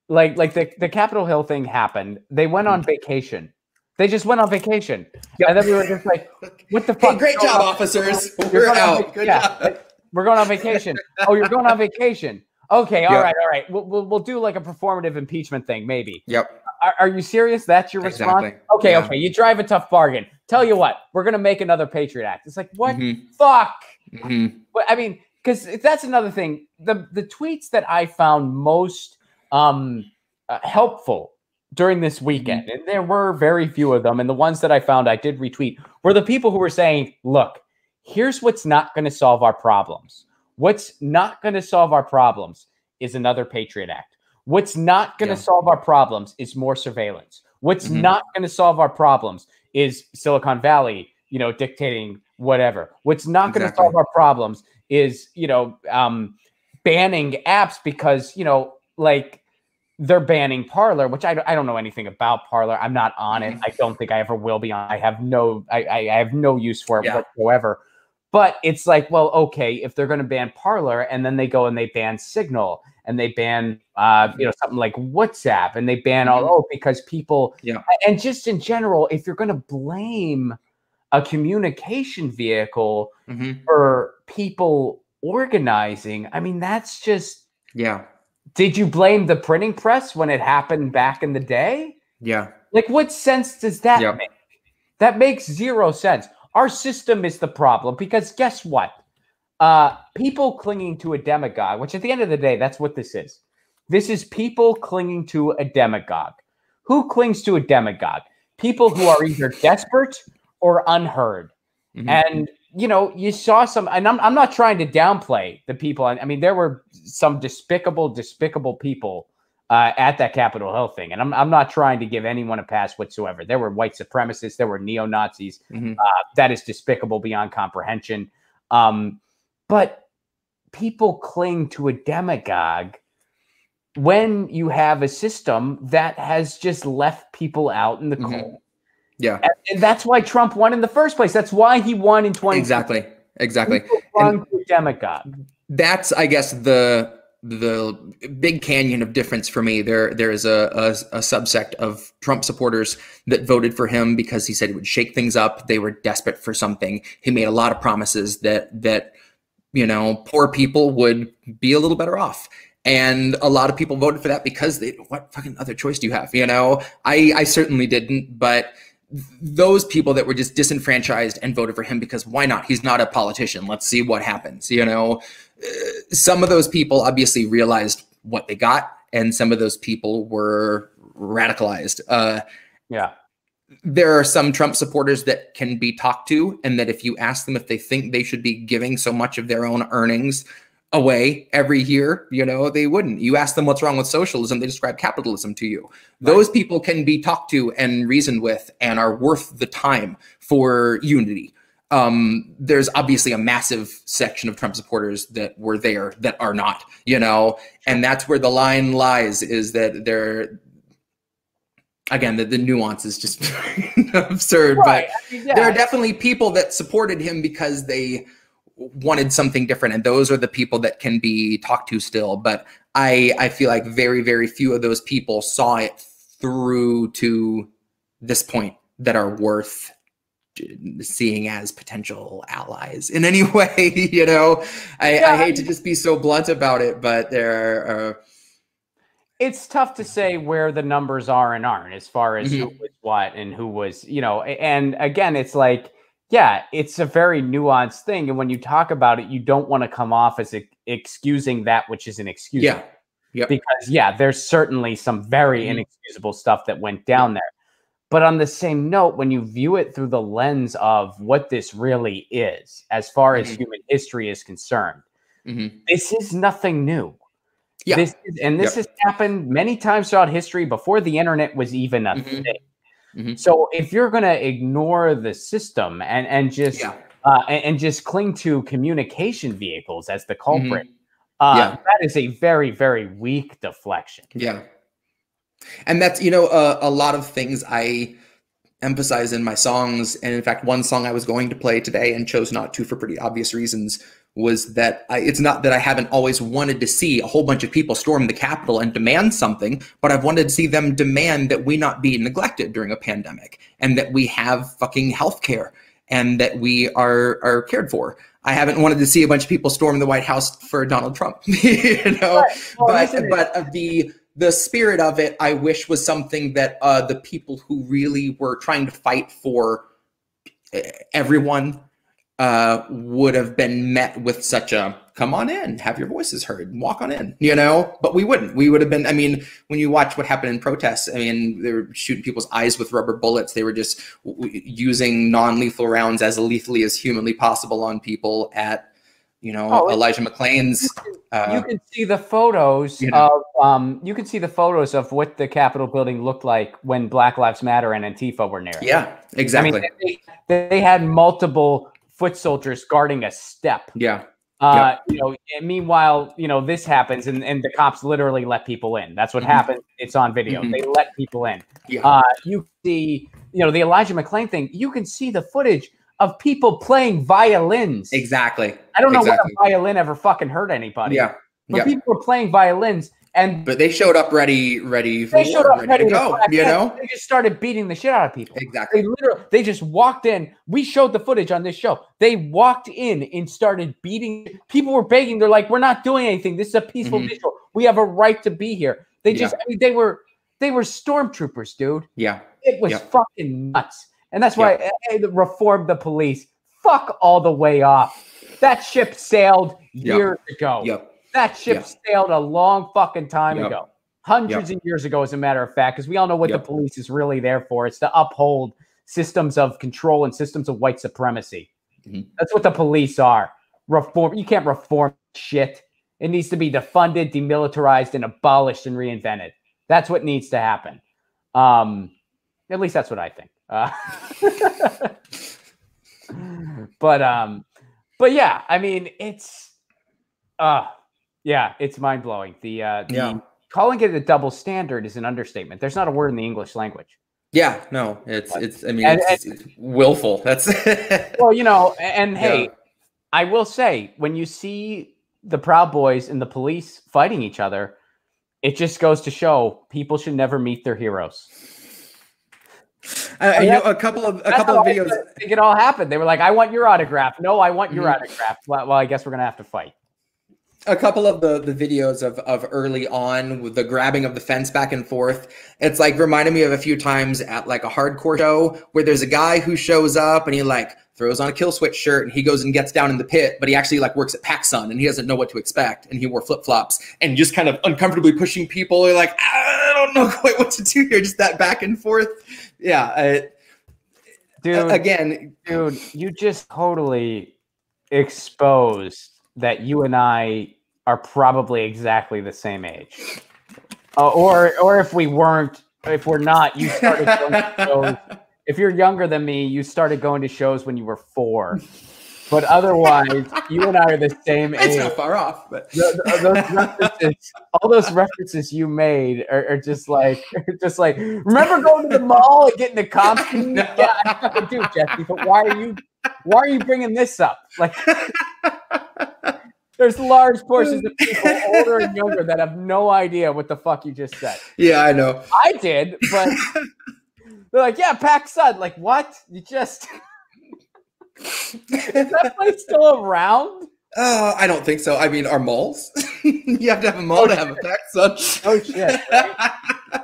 like the Capitol Hill thing happened. They went on vacation. They just went on vacation. And then we were just like, what the fuck? Hey, great job, officers. We're out. Good job. We're going on vacation. Oh, you're going on vacation. Okay, all right. We'll do like a performative impeachment thing, maybe. Yep. Are you serious? That's your response? Exactly. Okay. You drive a tough bargain. Tell you what, we're going to make another Patriot Act. It's like, what? Fuck. But I mean, because that's another thing. The tweets that I found most helpful during this weekend, and there were very few of them, and the ones that I found I did retweet, were the people who were saying, look, here's what's not going to solve our problems. What's not going to solve our problems is another Patriot Act. What's not going to solve our problems is more surveillance. What's not going to solve our problems is Silicon Valley, dictating whatever. What's not going to solve our problems is, banning apps because, they're banning Parler, which I don't know anything about Parler. I'm not on it. I don't think I ever will be on. I have no use for it whatsoever. But it's like, well, okay, if they're going to ban Parler and then they go and they ban Signal and they ban something like WhatsApp and they ban because people and just in general, if you're going to blame a communication vehicle for people organizing, I mean, that's just Did you blame the printing press when it happened back in the day? Yeah. Like, what sense does that make? That makes zero sense. Our system is the problem because guess what? People clinging to a demagogue, which at the end of the day, that's what this is. This is people clinging to a demagogue. Who clings to a demagogue? People who are either desperate or unheard. And you saw some, and I'm not trying to downplay the people. I mean, there were some despicable people at that Capitol Hill thing. And I'm not trying to give anyone a pass whatsoever. There were white supremacists. There were neo-Nazis. That is despicable beyond comprehension. But people cling to a demagogue when you have a system that has just left people out in the cold. Yeah. And that's why Trump won in the first place. That's why he won in 2020. Exactly. And to a demagogue. That's, I guess, the big canyon of difference for me. There is a subsect of Trump supporters that voted for him because he said he would shake things up. They were desperate for something. He made a lot of promises that you know, poor people would be a little better off. And a lot of people voted for that because what fucking other choice do you have? You know, I certainly didn't, but those people that were just disenfranchised and voted for him because why not? He's not a politician. Let's see what happens. You know, some of those people obviously realized what they got, and some of those people were radicalized. There are some Trump supporters that can be talked to, and that if you ask them if they think they should be giving so much of their own earnings away every year, you know, they wouldn't. You ask them what's wrong with socialism, they describe capitalism to you. Those people can be talked to and reasoned with and are worth the time for unity. There's obviously a massive section of Trump supporters that were there that are not, you know, and that's where the line lies, is that they're, again, the nuance is just absurd, but there are definitely people that supported him because they wanted something different, and those are the people that can be talked to still. But I feel like very, very few of those people saw it through to this point that are worth seeing as potential allies in any way. You know, I hate to just be so blunt about it, but there are it's tough to say where the numbers are and aren't as far as who was what and who was, you know, and again, it's like, yeah, it's a very nuanced thing. And when you talk about it, you don't want to come off as excusing that which is inexcusable. Yeah. Because, there's certainly some very inexcusable stuff that went down there. But on the same note, when you view it through the lens of what this really is, as far as human history is concerned, this is nothing new. Yeah. This has happened many times throughout history before the internet was even a thing. So if you're going to ignore the system and just cling to communication vehicles as the culprit, that is a very, very weak deflection. Yeah. And that's, you know, a lot of things I emphasize in my songs. And in fact, one song I was going to play today and chose not to for pretty obvious reasons was that it's not that I haven't always wanted to see a whole bunch of people storm the Capitol and demand something, but I've wanted to see them demand that we not be neglected during a pandemic, and that we have fucking healthcare, and that we are cared for. I haven't wanted to see a bunch of people storm the White House for Donald Trump, you know, but the spirit of it, I wish, was something that the people who really were trying to fight for everyone would have been met with such a, come on in, have your voices heard, walk on in, you know, but we wouldn't. We would have been, I mean, when you watch what happened in protests, I mean, they were shooting people's eyes with rubber bullets. They were just using non-lethal rounds as lethally as humanly possible on people at, you know, Elijah McClain's. You can see the photos of what the Capitol building looked like when Black Lives Matter and Antifa were near. Yeah, exactly. I mean, they had multiple foot soldiers guarding a step. Yeah. You know, and meanwhile, you know, this happens and the cops literally let people in. That's what happened. It's on video. They let people in. You see, you know, the Elijah McClain thing, you can see the footage of people playing violins. Exactly. I don't know what a violin ever fucking hurt anybody. But people were playing violins, but they showed up ready for war, ready to go. You know, they just started beating the shit out of people. Exactly. They just walked in. We showed the footage on this show. They walked in and started beating. People were begging. They're like, "We're not doing anything. This is a peaceful visual. We have a right to be here." They just, I mean, they were stormtroopers, dude. Yeah. It was fucking nuts. And that's why I reformed the police. Fuck all the way off. That ship sailed years ago. That ship sailed a long fucking time ago. Hundreds of years ago, as a matter of fact, because we all know what the police is really there for. It's to uphold systems of control and systems of white supremacy. That's what the police are. Reform. You can't reform shit. It needs to be defunded, demilitarized, and abolished and reinvented. That's what needs to happen. At least that's what I think. But yeah, I mean, it's mind blowing. The calling it a double standard is an understatement. There's not a word in the English language. Yeah, no, it's willful. That's well, and hey, I will say, when you see the Proud Boys and the police fighting each other, it just goes to show people should never meet their heroes. A couple of videos. I think it all happened. They were like, "I want your autograph." No, I want your autograph. Well, I guess we're gonna have to fight. A couple of the videos of early on with the grabbing of the fence back and forth. It's like reminded me of a few times at like a hardcore show where there's a guy who shows up and he like throws on a Kill Switch shirt and he goes and gets down in the pit, but he actually like works at PacSun and he doesn't know what to expect. And he wore flip-flops and just kind of uncomfortably pushing people. They're like, I don't know quite what to do here. Just that back and forth. Yeah. Dude, you just totally exposed that you and I are probably exactly the same age. Or if we're not, you started going to shows. If you're younger than me, you started going to shows when you were 4. But otherwise, you and I are the same age. It's not far off. But all those references you made are just like, remember going to the mall and getting a costume? No. Yeah, I fucking do, Jesse. But why are you bringing this up? Like, there's large portions of people older and younger that have no idea what the fuck you just said. Yeah, I know. I did, but they're like, yeah, PacSun. Like, what? You just... Is that place still around? I don't think so. I mean, are malls? You have to have a mall to have a PacSun. Oh, shit. Right?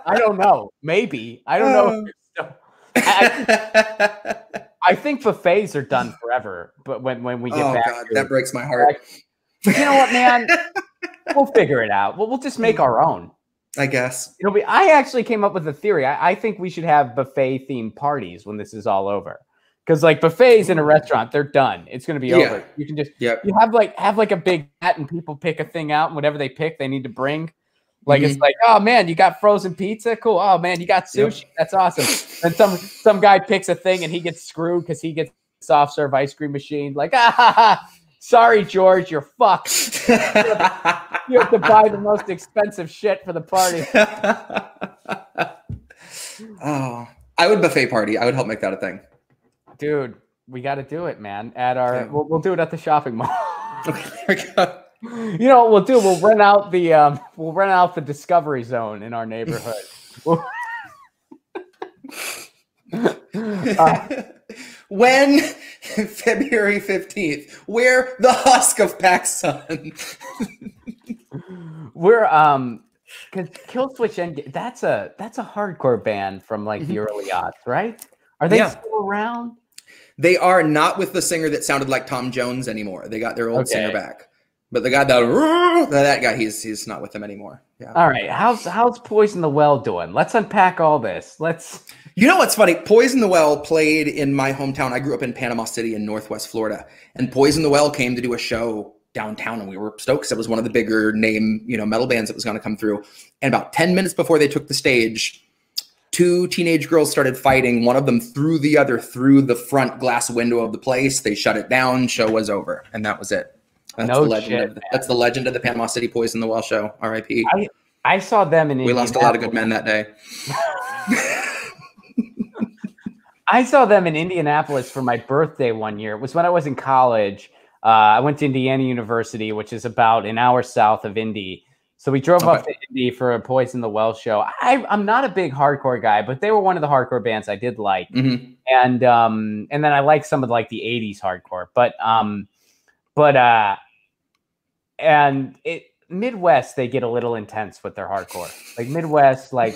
I don't know. Maybe. I don't know. I think buffets are done forever, but when we get back... God, that breaks my heart. You know what, man? We'll figure it out. We'll just make our own. I guess. I actually came up with a theory. I think we should have buffet-themed parties when this is all over. Because like buffets in a restaurant, they're done. It's going to be over. You can just you have like a big hat and people pick a thing out and whatever they pick, they need to bring. Like it's like, oh man, you got frozen pizza, cool. Oh man, you got sushi, that's awesome. And some guy picks a thing and he gets screwed because he gets soft serve ice cream machine. Like sorry George, you're fucked. You have to buy the most expensive shit for the party. Oh, I would buffet party. I would help make that a thing. Dude, we got to do it, man. At our, we'll do it at the shopping mall. You know what we'll do? We'll rent out the Discovery Zone in our neighborhood. When February 15th, we're the husk of PacSun. We're because Kill Switch that's a hardcore band from like the early aughts, right? Are they still around? They are not with the singer that sounded like Tom Jones anymore. They got their old singer back. But the guy that guy, he's not with them anymore. Yeah. All right. How's Poison the Well doing? Let's unpack all this. You know what's funny? Poison the Well played in my hometown. I grew up in Panama City in Northwest Florida, and Poison the Well came to do a show downtown, and we were stoked because it was one of the bigger name, metal bands that was going to come through. And about 10 minutes before they took the stage, 2 teenage girls started fighting. One of them threw the other through the front glass window of the place. They shut it down. Show was over, and that was it. That's the legend of the Panama City Poison the Well show. R.I.P. I saw them in. We lost a lot of good men that day. I saw them in Indianapolis for my birthday one year. It was when I was in college. I went to Indiana University, which is about an hour south of Indy. So we drove up to Indy for a Poison the Well show. I'm not a big hardcore guy, but they were one of the hardcore bands I did like. Mm-hmm. And then I like some of like the 80s hardcore. Midwest, they get a little intense with their hardcore. Like Midwest, like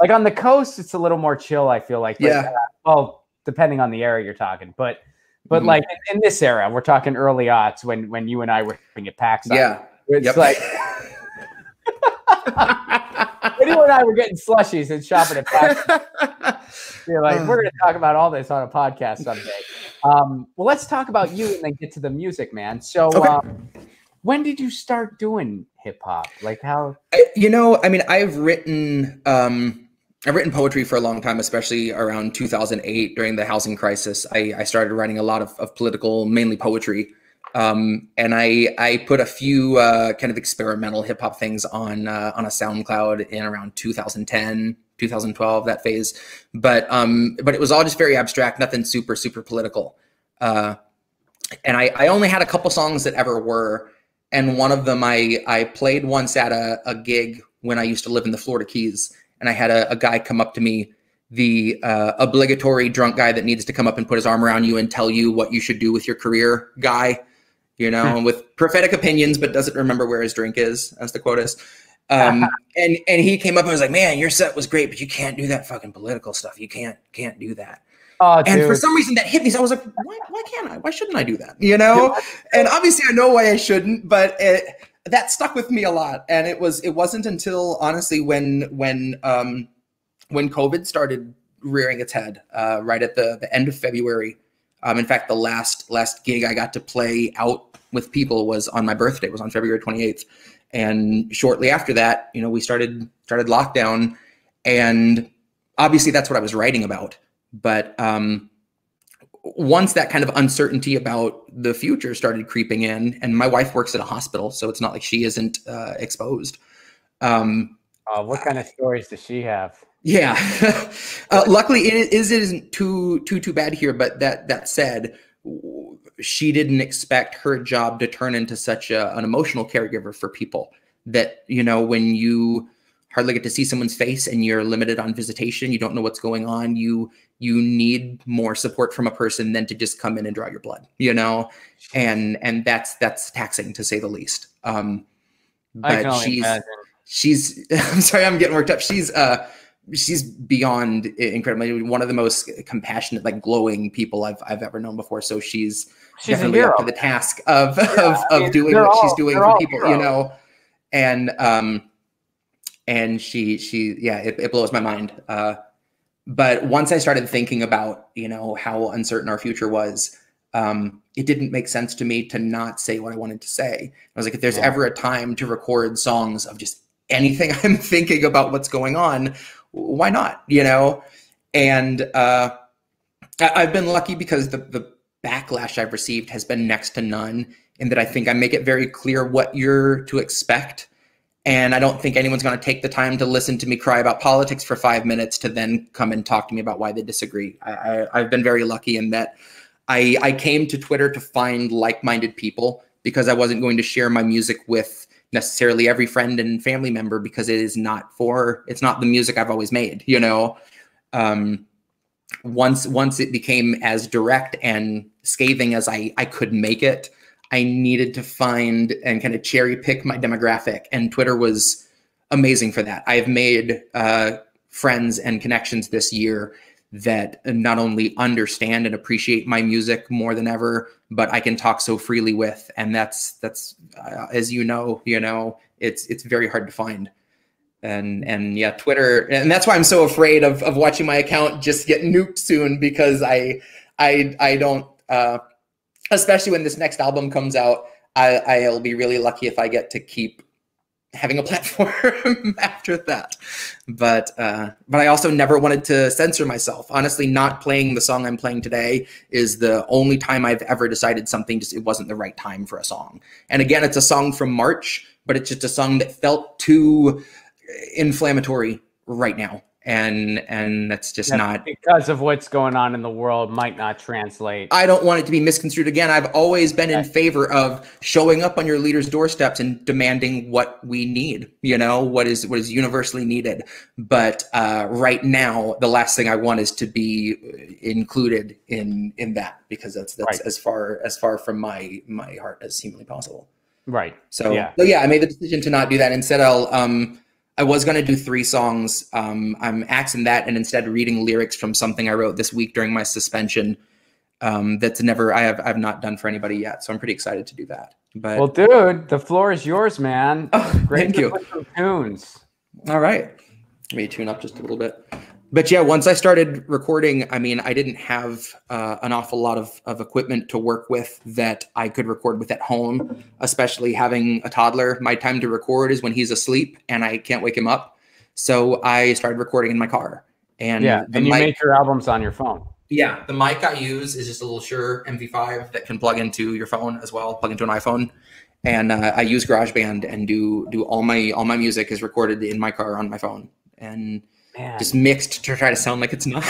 on the coast, it's a little more chill, I feel like. But, well, depending on the era you're talking. But like in this era, we're talking early aughts when you and I were having a PacSun. Yeah. It's like when you and I were getting slushies and shopping at PacSun. You're like, we're going to talk about all this on a podcast someday. Well, let's talk about you and then get to the music, man. So When did you start doing hip hop? Like how? I mean, I've written poetry for a long time, especially around 2008 during the housing crisis. I started writing a lot of political, mainly poetry. And I put a few kind of experimental hip hop things on a SoundCloud in around 2010, 2012, that phase. But it was all just very abstract, nothing super political. And I only had a couple songs that ever were. And one of them I played once at a gig when I used to live in the Florida Keys. And I had a guy come up to me, the obligatory drunk guy that needs to come up and put his arm around you and tell you what you should do with your career guy, with prophetic opinions, but doesn't remember where his drink is, as the quote is. And he came up and was like, man, your set was great, but you can't do that fucking political stuff. You can't do that. Oh, and dude. For some reason that hit me. So I was like, why can't I? Why shouldn't I do that? And obviously I know why I shouldn't, but that stuck with me a lot. And it wasn't until honestly when COVID started rearing its head, right at the end of February. In fact, the last gig I got to play out with people was on my birthday. It was on February 28th. And shortly after that, we started lockdown, and obviously that's what I was writing about. But once that kind of uncertainty about the future started creeping in, and my wife works at a hospital, so it's not like she isn't exposed. What kind of stories does she have? Yeah, luckily it isn't too bad here. But that said, she didn't expect her job to turn into such an emotional caregiver for people that, when you hardly get to see someone's face and you're limited on visitation, you don't know what's going on, you need more support from a person than to just come in and draw your blood, and that's taxing, to say the least. But she's I'm sorry, I'm getting worked up. She's beyond incredible. One of the most compassionate, like glowing people I've ever known before. So she's definitely up to the task of doing what she's doing for people, and she it blows my mind. But once I started thinking about, how uncertain our future was, it didn't make sense to me to not say what I wanted to say. I was like, if there's ever a time to record songs of just anything I'm thinking about what's going on, why not? And I've been lucky because the backlash I've received has been next to none, in that I think I make it very clear what you're to expect. And I don't think anyone's going to take the time to listen to me cry about politics for 5 minutes to then come and talk to me about why they disagree. I've been very lucky in that I came to Twitter to find like-minded people, because I wasn't going to share my music with necessarily every friend and family member, because it's not the music I've always made, Once it became as direct and scathing as I could make it, I needed to find and kind of cherry pick my demographic, and Twitter was amazing for that. I've made friends and connections this year that not only understand and appreciate my music more than ever, but I can talk so freely with, and that's as it's very hard to find. And yeah, Twitter, and that's why I'm so afraid of watching my account just get nuked soon, because I don't. Especially when this next album comes out, I'll be really lucky if I get to keep having a platform after that. But I also never wanted to censor myself. Honestly, not playing the song I'm playing today is the only time I've ever decided something it wasn't the right time for a song. And again, it's a song from March, but it's just a song that felt too inflammatory right now. And that's just not, because of what's going on in the world, might not translate. I don't want it to be misconstrued. Again, I've always been in favor of showing up on your leader's doorsteps and demanding what we need, what is universally needed. But right now, the last thing I want is to be included in that, because that's right. as far from my heart as humanly possible. Right. So yeah, I made the decision to not do that. Instead, I was going to do 3 songs. I'm axing that and instead reading lyrics from something I wrote this week during my suspension. I've not done for anybody yet. So I'm pretty excited to do that. But well, dude, the floor is yours, man. Oh, thank you. Put some tunes. All right. Let me tune up just a little bit. But yeah, once I started recording, I mean, I didn't have an awful lot of equipment to work with that I could record with at home, especially having a toddler. My time to record is when he's asleep and I can't wake him up. So I started recording in my car. And Yeah, and you make your albums on your phone. Yeah, the mic I use is just a little Shure MV5 that can plug into your phone as well, plug into an iPhone. And I use GarageBand and do all my music is recorded in my car on my phone and just mixed to try to sound like it's not.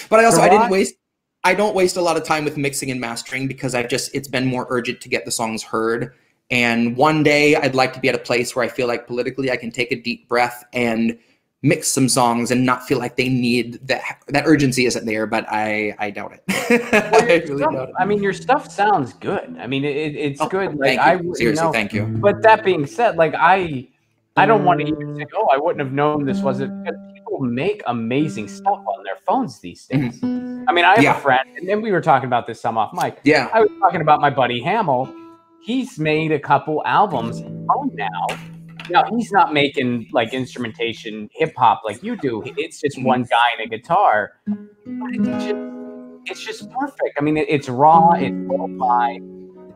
But I don't waste a lot of time with mixing and mastering because it's been more urgent to get the songs heard. And one day I'd like to be at a place where I feel like politically I can take a deep breath and mix some songs and not feel like they need that urgency isn't there, but I doubt it. I really doubt it. I mean, your stuff sounds good. I mean, it's good. Like Seriously, thank you. But that being said, like I don't want to even say, oh, I wouldn't have known this wasn't, because people make amazing stuff on their phones these days. I mean, I have a friend, and then we were talking about this some off mic. Yeah. I was talking about my buddy Hamill. He's made a couple albums on now. Now, he's not making like instrumentation hip hop like you do. It's just one guy and a guitar. But it's just perfect. I mean, it's raw, it's lo-fi.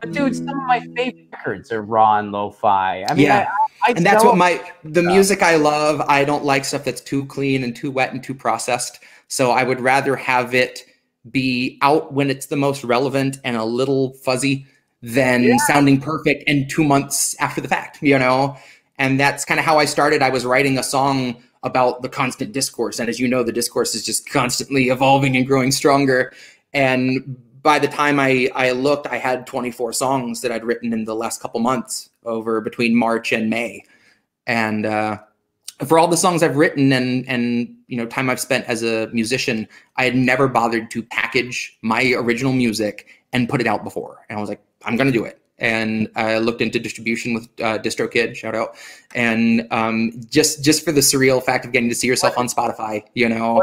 But dude, some of my favorite records are raw and lo-fi. I mean, and that's what the music I love. I don't like stuff that's too clean and too wet and too processed. So I would rather have it be out when it's the most relevant and a little fuzzy than sounding perfect and 2 months after the fact, you know? And that's kind of how I started. I was writing a song about the constant discourse. And as you know, the discourse is just constantly evolving and growing stronger. And by the time I looked, I had 24 songs that I'd written in the last couple months over between March and May. And for all the songs I've written and you know, time I've spent as a musician, I had never bothered to package my original music and put it out before. And I was like, I'm going to do it. And I looked into distribution with DistroKid, shout out, and just for the surreal fact of getting to see yourself on Spotify, you know,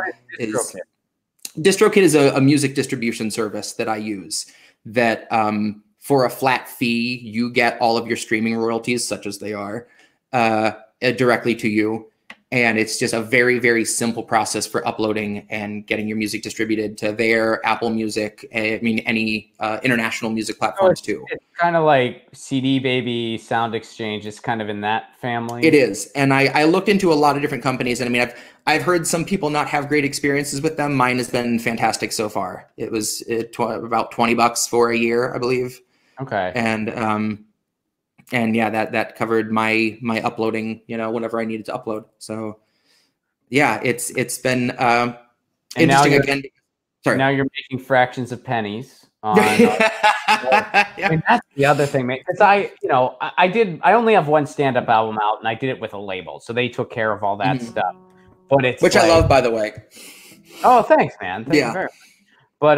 DistroKid is a music distribution service that I use. That for a flat fee, you get all of your streaming royalties, such as they are, directly to you. And it's just a very, very simple process for uploading and getting your music distributed to their Apple Music. I mean, any international music platforms too. It's kind of like CD Baby, Sound Exchange. It's kind of in that family. It is. And I looked into a lot of different companies. And I mean, I've heard some people not have great experiences with them. Mine has been fantastic so far. It was about $20 for a year, I believe. Okay. And yeah, that covered my uploading, you know, whenever I needed to upload. So yeah, it's been interesting again. Sorry. Now you're making fractions of pennies. I mean, that's the other thing, mate. Because I only have one stand-up album out, and I did it with a label, so they took care of all that stuff. But it's which I love, by the way. Oh, thanks, man. Thank you very much. But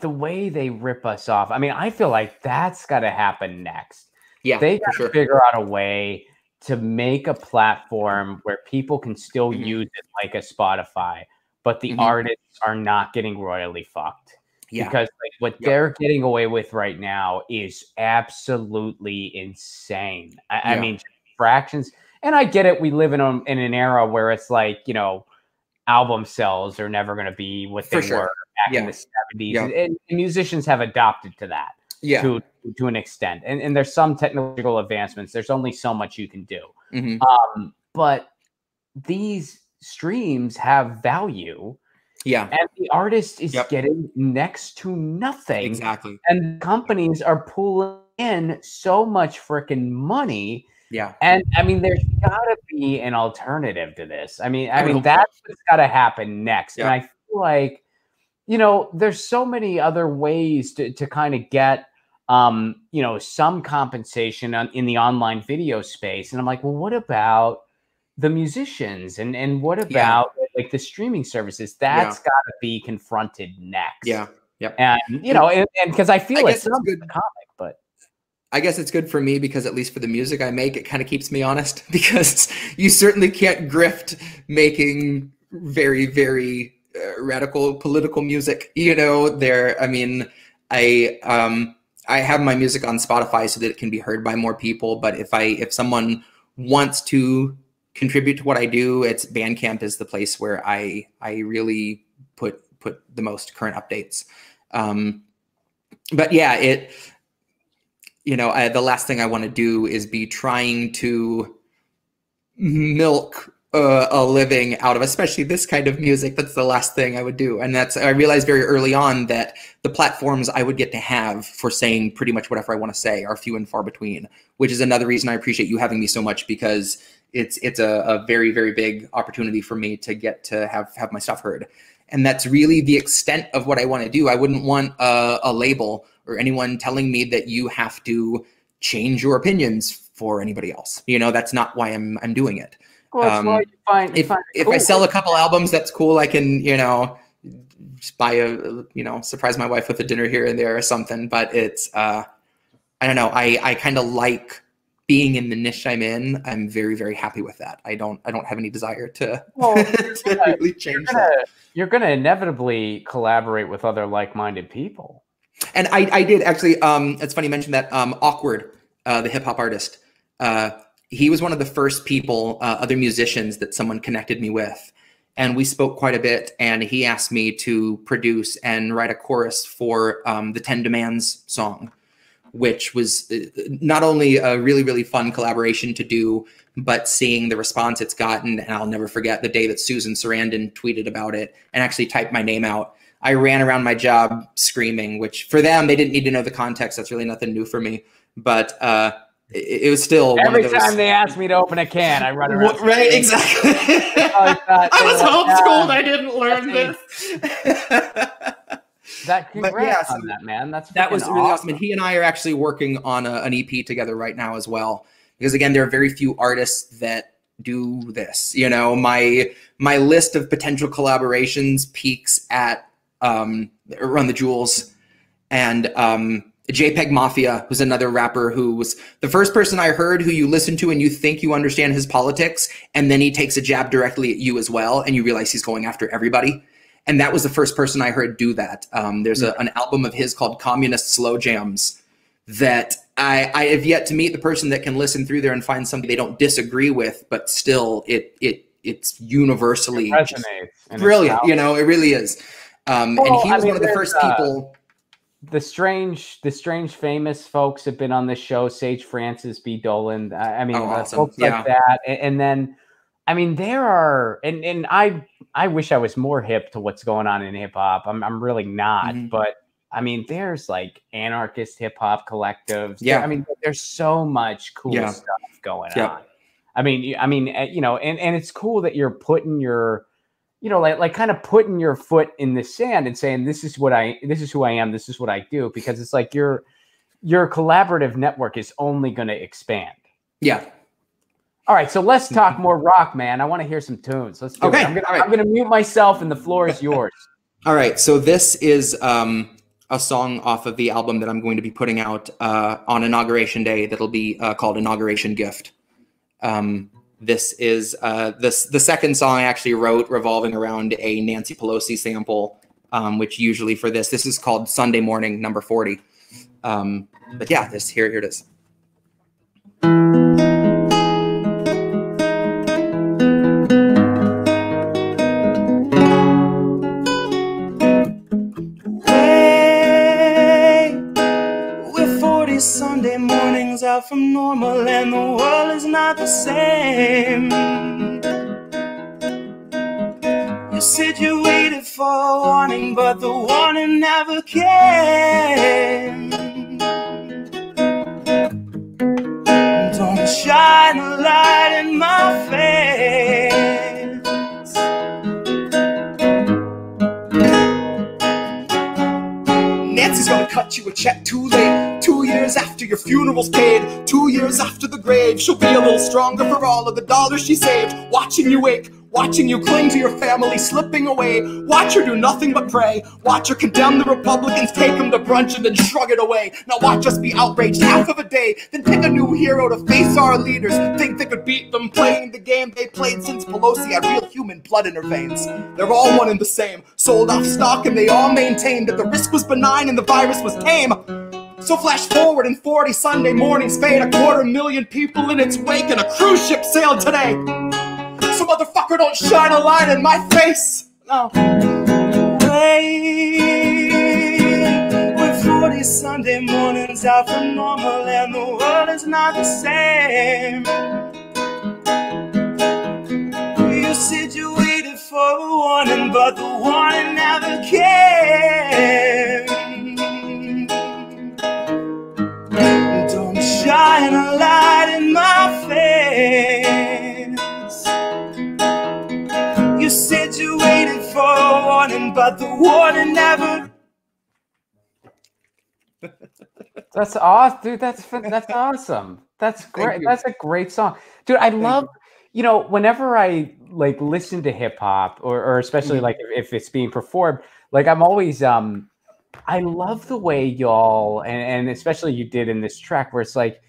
the way they rip us off, I mean, I feel like that's got to happen next. Yeah, they got to figure out a way to make a platform where people can still use it like a Spotify, but the artists are not getting royally fucked. Yeah. Because like what they're getting away with right now is absolutely insane. I mean, fractions. And I get it. We live in an era where it's like, you know, album sales are never going to be what they were back in the 70s. And musicians have adopted to that to an extent. And there's some technological advancements. There's only so much you can do. But these streams have value. Yeah. And the artist is getting next to nothing. Exactly. And companies are pulling in so much freaking money. Yeah. And I mean, there's got to be an alternative to this. I mean, that's what's got to happen next. Yeah. And I feel like, you know, there's so many other ways to kind of get, you know, some compensation in the online video space. And I'm like, well, what about the musicians and what about like the streaming services? That's got to be confronted next. Yeah. Yep. And, you know, and because I feel it's good comic, but I guess it's good for me because at least for the music I make, it kind of keeps me honest because you certainly can't grift making very, very radical political music. You know, I mean, I have my music on Spotify so that it can be heard by more people. But if someone wants to contribute to what I do, it's Bandcamp is the place where I really put the most current updates. But yeah, the last thing I want to do is be trying to milk a living out of especially this kind of music. That's the last thing I would do. And I realized very early on that the platforms I would get to have for saying pretty much whatever I want to say are few and far between, which is another reason I appreciate you having me so much, because it's a very, very big opportunity for me to get to have my stuff heard. And that's really the extent of what I want to do. I wouldn't want a label or anyone telling me that you have to change your opinions for anybody else. That's not why I'm doing it. Well, if I sell a couple albums, that's cool. I can, just buy surprise my wife with a dinner here and there or something. But it's, I don't know. I kind of like being in the niche I'm in. I'm very, very happy with that. I don't have any desire to, to really change that. You're going to inevitably collaborate with other like-minded people. And I did actually, it's funny you mentioned that, Awkward, the hip hop artist, he was one of the first people, other musicians that someone connected me with. And we spoke quite a bit, and he asked me to produce and write a chorus for the 10 Demands song, which was not only a really, really fun collaboration to do, but seeing the response it's gotten. And I'll never forget the day that Susan Sarandon tweeted about it and actually typed my name out. I ran around my job screaming, which for them, they didn't need to know the context. That's really nothing new for me. But it was still every one of those... time they asked me to open a can, I run around. Right, exactly. I was homeschooled. I didn't learn this. Congrats on that, man. That was really awesome. And he and I are actually working on an EP together right now as well. Because again, there are very few artists that do this. My list of potential collaborations peaks at Run the Jewels and JPEG Mafia was another rapper who was the first person I heard who you listen to and you think you understand his politics, and then he takes a jab directly at you as well, and you realize he's going after everybody. And that was the first person I heard do that. There's an album of his called Communist Slow Jams that I have yet to meet the person that can listen through there and find something they don't disagree with, but still it's universally brilliant. It really is. And he was one of the first people. The strange famous folks have been on this show. Sage Francis, B. Dolan. Awesome. Folks like that. And then, there are, and I wish I was more hip to what's going on in hip hop. I'm really not, but there's like anarchist hip hop collectives. Yeah. There's so much cool stuff going on. And it's cool that you're putting your, like kind of putting your foot in the sand and saying, this is who I am. This is what I do. Because it's like your collaborative network is only going to expand. Yeah. All right. So let's talk more rock, man. I want to hear some tunes. Let's do it. I'm going to mute myself and the floor is yours. All right. So this is a song off of the album that I'm going to be putting out on Inauguration Day. That'll be called Inauguration Gift. This is the second song I actually wrote revolving around a Nancy Pelosi sample, which usually for this is called Sunday Morning Number 40. But yeah, here it is. Hey, we're 40 Sunday mornings out from normal and the world is not the same. You said you waited for a warning, but the warning never came. Don't shine a light in my face. Nancy's gonna cut you a check too late. 2 years after your funeral's paid, 2 years after the grave, she'll be a little stronger for all of the dollars she saved. Watching you wake, watching you cling to your family, slipping away. Watch her do nothing but pray. Watch her condemn the Republicans, take them to brunch and then shrug it away. Now watch us be outraged half of a day, then pick a new hero to face our leaders. Think they could beat them playing the game they played since Pelosi had real human blood in her veins. They're all one and the same, sold off stock and they all maintained that the risk was benign and the virus was tame. So flash forward and 40 Sunday mornings fade, 250,000 people in its wake, and a cruise ship sailed today. So motherfucker, don't shine a light in my face. No. With 40 Sunday mornings out from normal and the world is not the same. You said you waited for a warning, but the warning never came. Don't shine a light in my face. You said you waited for a warning, but the warning never. That's awesome, dude. That's awesome. That's great. That's a great song, dude. I love, whenever I like listen to hip hop or especially like if it's being performed, like I'm always I love the way y'all and especially you did in this track where it's like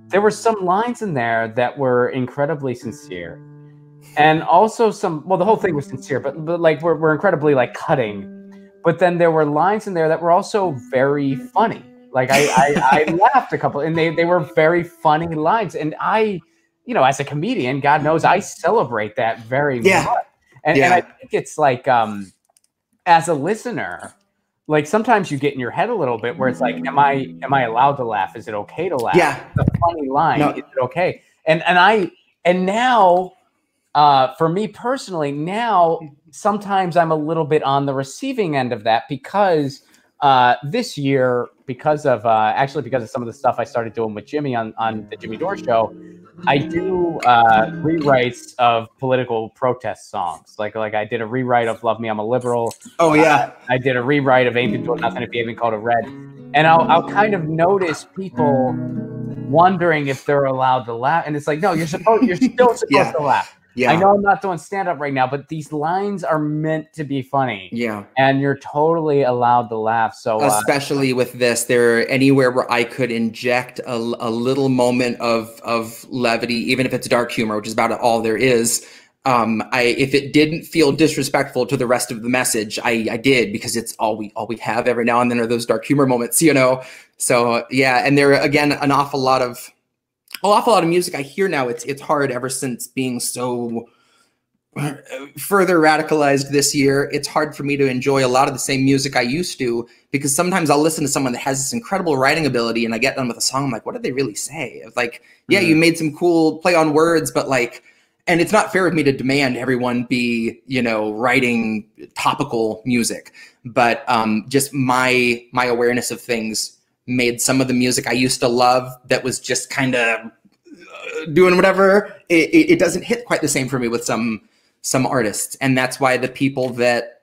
there were some lines in there that were incredibly sincere, and also the whole thing was sincere, but like we're incredibly like cutting. But then there were lines in there that were also very funny. Like I laughed a couple, and they were very funny lines. And I, as a comedian, God knows I celebrate that very much. And I think it's like, as a listener, like sometimes you get in your head a little bit where it's like, am I allowed to laugh? Is it okay to laugh? Yeah. It's a funny line. No. Is it okay? And now, for me personally, now sometimes I'm a little bit on the receiving end of that because this year, because of some of the stuff I started doing with Jimmy on the Jimmy Dore Show, I do rewrites of political protest songs. Like I did a rewrite of "Love Me, I'm a Liberal." Oh yeah. I did a rewrite of "Ain't Been Doing Nothing If You Ain't Been Called a Red," and I'll kind of notice people wondering if they're allowed to laugh, and it's like, no, you're still supposed to laugh. Yeah. I know I'm not doing stand-up right now, but these lines are meant to be funny. Yeah. And you're totally allowed to laugh. So especially with this, anywhere where I could inject a little moment of levity, even if it's dark humor, which is about all there is. If it didn't feel disrespectful to the rest of the message, I did, because it's all we have every now and then are those dark humor moments, So yeah, and there again an awful lot of music I hear now. It's hard ever since being so further radicalized this year. It's hard for me to enjoy a lot of the same music I used to, because sometimes I'll listen to someone that has this incredible writing ability and I get done with a song, I'm like, what did they really say? It's like, yeah, you made some cool play on words, but like, and it's not fair of me to demand everyone be, writing topical music, but just my awareness of things made some of the music I used to love that was just kind of doing whatever. It doesn't hit quite the same for me with some artists. And that's why the people that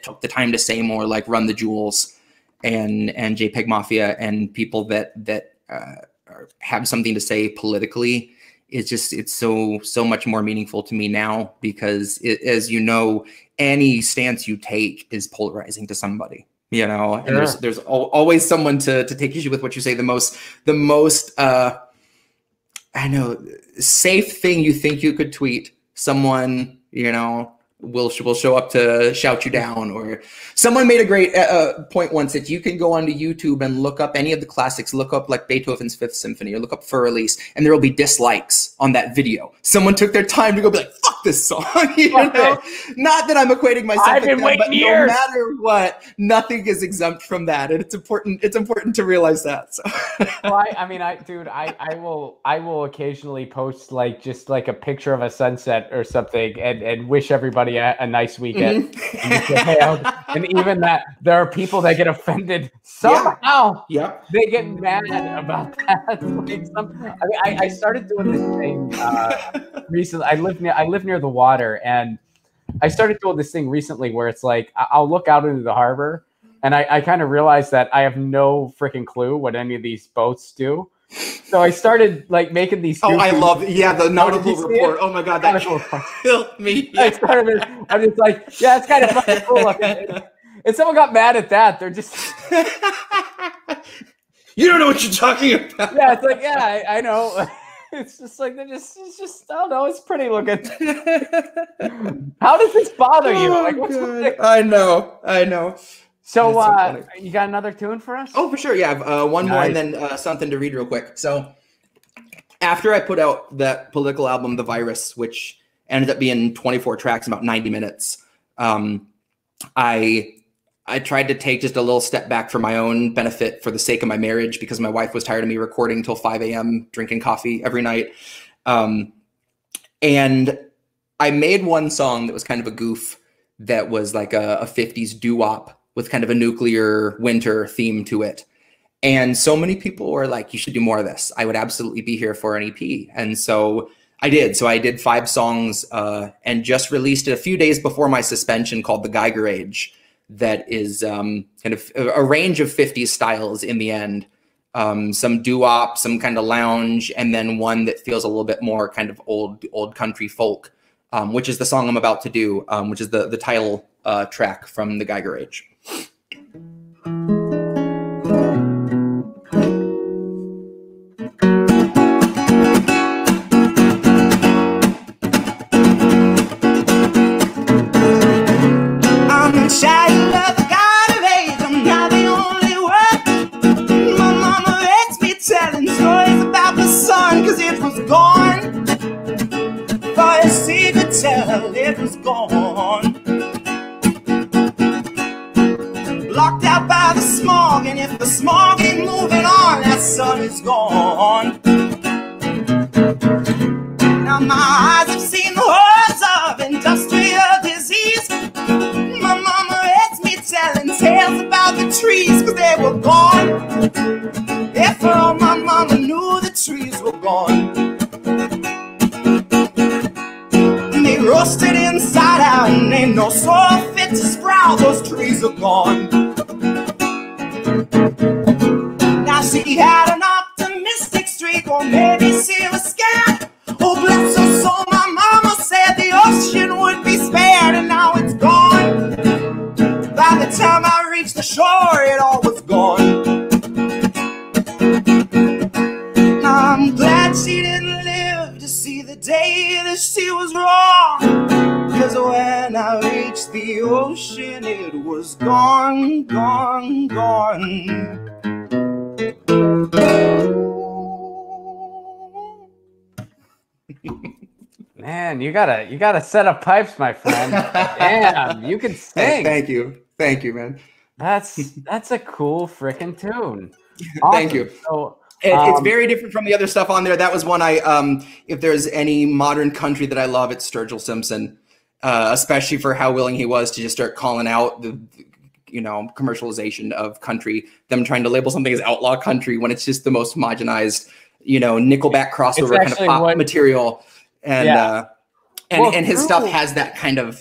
took the time to say more, like Run the Jewels and JPEG Mafia, and people that have something to say politically, it's so much more meaningful to me now, because as you know, any stance you take is polarizing to somebody. And there's always someone to take issue with what you say. The most safe thing you think you could tweet, someone will show up to shout you down. Or someone made a great point once that you can go onto YouTube and look up any of the classics, look up like Beethoven's Fifth Symphony, or look up Fur Elise, and there will be dislikes on that video. Someone took their time to go be like, fuck this song, Not that I'm equating myself I've been waiting but years. No matter what, nothing is exempt from that, and it's important to realize that. So. Well, I will occasionally post like just like a picture of a sunset or something and wish everybody a nice weekend. And even that, there are people that get offended somehow. Yeah. They get mad about that. I started doing this thing recently. I live near the water, and I started doing this thing recently where it's like I'll look out into the harbor, and I kind of realized that I have no freaking clue what any of these boats do. So I started like making these. Oh, I love the nautical report. Oh my god, that killed me. Yeah. I'm just like, yeah, it's kind of fucking cool looking. And someone got mad at that. They're just. You don't know what you're talking about. Yeah, it's like, yeah, I know. It's just like it's just I don't know. It's pretty looking. How does this bother you? Like, I know. So, you got another tune for us? Oh, for sure. Yeah, one more and then something to read real quick. So, after I put out that political album, The Virus, which ended up being 24 tracks in about 90 minutes. I tried to take just a little step back for my own benefit for the sake of my marriage, because my wife was tired of me recording till 5 a.m., drinking coffee every night. And I made one song that was kind of a goof, that was like a 50s doo-wop with kind of a nuclear winter theme to it. And so many people were like, you should do more of this. I would absolutely be here for an EP. And so I did. So I did 5 songs and just released it a few days before my suspension, called The Geiger Age. That is kind of a range of 50s styles in the end. Some doo-wop, some kind of lounge, and then one that feels a little bit more kind of old country folk, which is the song I'm about to do, which is the title track from The Geiger Age. It was gone, blocked out by the smog, and if the smog ain't moving on, that sun is gone. Now my eyes have seen the horrors of industrial disease. My mama raised me telling tales about the trees, 'cause they were gone. If all my mama knew, the trees were gone. Roasted inside out, and ain't no soil fit to sprout. Those trees are gone. Now she had an optimistic streak, or maybe she was scared. Oh, bless her soul, my mama said the ocean would be spared, and now it's gone. By the time I reached the shore, it all was gone. I'm glad she didn't live to see the day that she was wrong, 'cause when I reached the ocean, it was gone, gone, gone. Man, you gotta set up pipes, my friend. Damn, you can sing. Thank you, man. That's a cool freaking tune. Awesome. Thank you. So, it's very different from the other stuff on there. That was one if there's any modern country that I love, it's Sturgill Simpson, especially for how willing he was to just start calling out the commercialization of country, them trying to label something as outlaw country when it's just the most homogenized, Nickelback crossover kind of pop material. And his stuff has that kind of,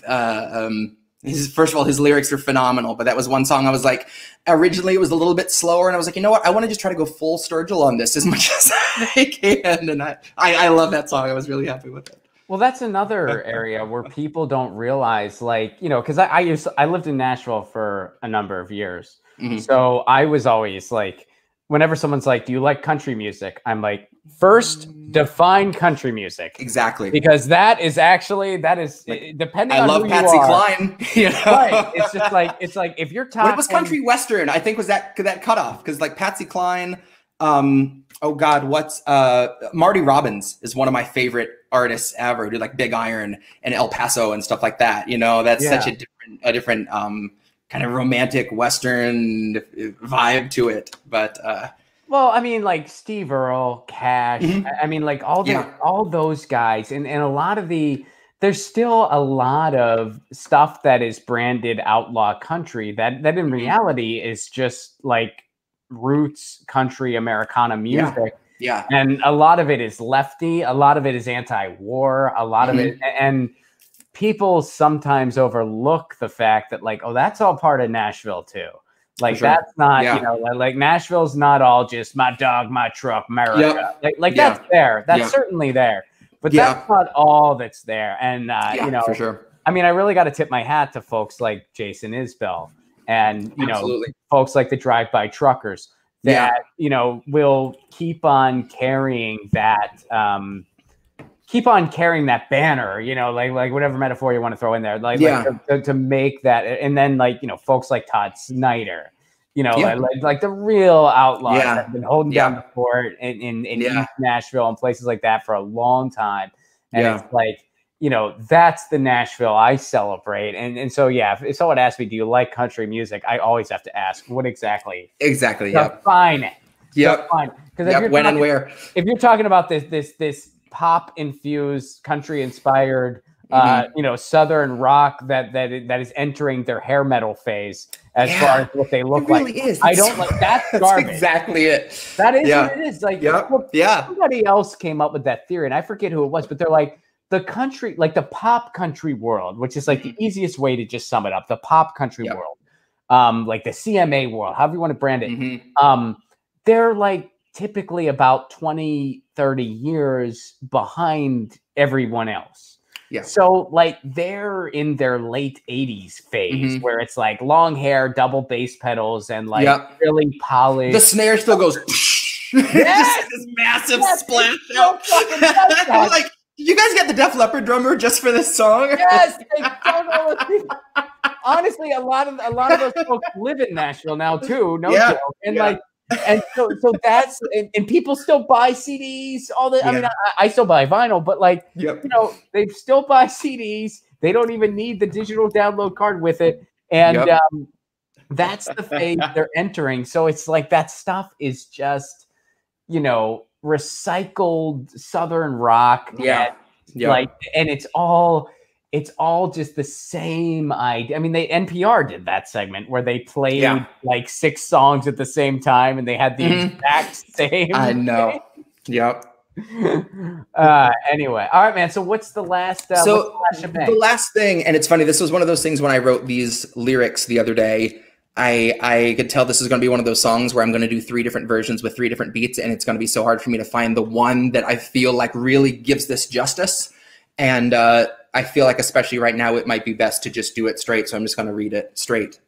first of all, his lyrics are phenomenal, but that was one song I was like, originally it was a little bit slower, and I was like, you know what, I want to just try to go full Sturgill on this as much as I can, and I love that song. I was really happy with it. Well, that's another area where people don't realize, because I lived in Nashville for a number of years, so I was always like, whenever someone's like, do you like country music? I'm like, first, define country music. Exactly. Because that is depending on who you are. I love Patsy Cline. Right. It's just like, if you're talking. But it was country western, I think, was that cutoff. Because like Patsy Cline, oh God, what's Marty Robbins is one of my favorite artists ever. Did like Big Iron and El Paso and stuff like that. That's such a different kind of romantic western vibe to it. But well, I mean, like Steve Earle, Cash. I mean, like all those guys, and a lot of there's still a lot of stuff that is branded outlaw country that in reality is just like roots country Americana music. Yeah. And a lot of it is lefty, a lot of it is anti-war, a lot of it, and people sometimes overlook the fact that like, oh, that's all part of Nashville too. Like that's not, like Nashville's not all just my dog, my truck, America. Like that's there. That's certainly there. But that's not all that's there. And for sure. I mean, I really got to tip my hat to folks like Jason Isbell and folks like the Drive-By Truckers that will keep on carrying that banner, like whatever metaphor you want to throw in there, like to make that. And then folks like Todd Snyder, like the real outlaws that have been holding down the fort in East Nashville and places like that for a long time. And it's like, you know, that's the Nashville I celebrate. And so, yeah, if someone asks me, do you like country music? I always have to ask, what exactly? Exactly. Define it. Yep. Because when and where. If you're talking about this pop infused, country inspired, you know, Southern rock that is entering their hair metal phase as far as what they look like. Is. I don't like that's garbage. That's exactly it. That is what it is. Like, yeah. Somebody else came up with that theory, and I forget who it was, but they're like, the country, like the pop country world, which is like the easiest way to just sum it up, the pop country world, like the CMA world, however you want to brand it. They're like typically about 20, 30 years behind everyone else. Yeah. So like they're in their late 80s phase where it's like long hair, double bass pedals, and like really polished. The snare still goes yes! this massive splash out. Like, you guys get the Def Leppard drummer just for this song? Yes, they don't know. Honestly, a lot of those folks live in Nashville now too. No joke, and like, and so that's and people still buy CDs. All the, I mean, I still buy vinyl, but like, you know, they still buy CDs. They don't even need the digital download card with it, and that's the phase they're entering. So it's like that stuff is just, you know, recycled Southern rock. Like, and it's all just the same idea. I mean, NPR did that segment where they played like 6 songs at the same time, and they had the exact same. I know. Anyway, all right, man. So what's the last? The last thing, and it's funny. This was one of those things when I wrote these lyrics the other day. I could tell this is going to be one of those songs where I'm going to do 3 different versions with 3 different beats, and it's going to be so hard for me to find the one that I feel like really gives this justice. And I feel like, especially right now, it might be best to just do it straight. So I'm just going to read it straight.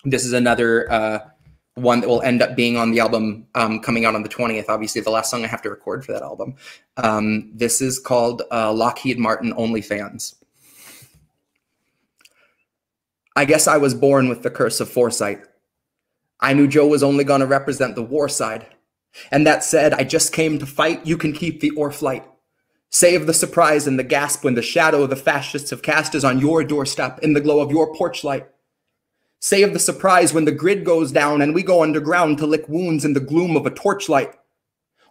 This is another one that will end up being on the album coming out on the 20th. Obviously, the last song I have to record for that album. This is called Lockheed Martin OnlyFans. I guess I was born with the curse of foresight. I knew Joe was only going to represent the war side. And that said, I just came to fight. You can keep the ore flight. Save the surprise and the gasp when the shadow of the fascists have cast is on your doorstep in the glow of your porch light. Save the surprise when the grid goes down and we go underground to lick wounds in the gloom of a torchlight.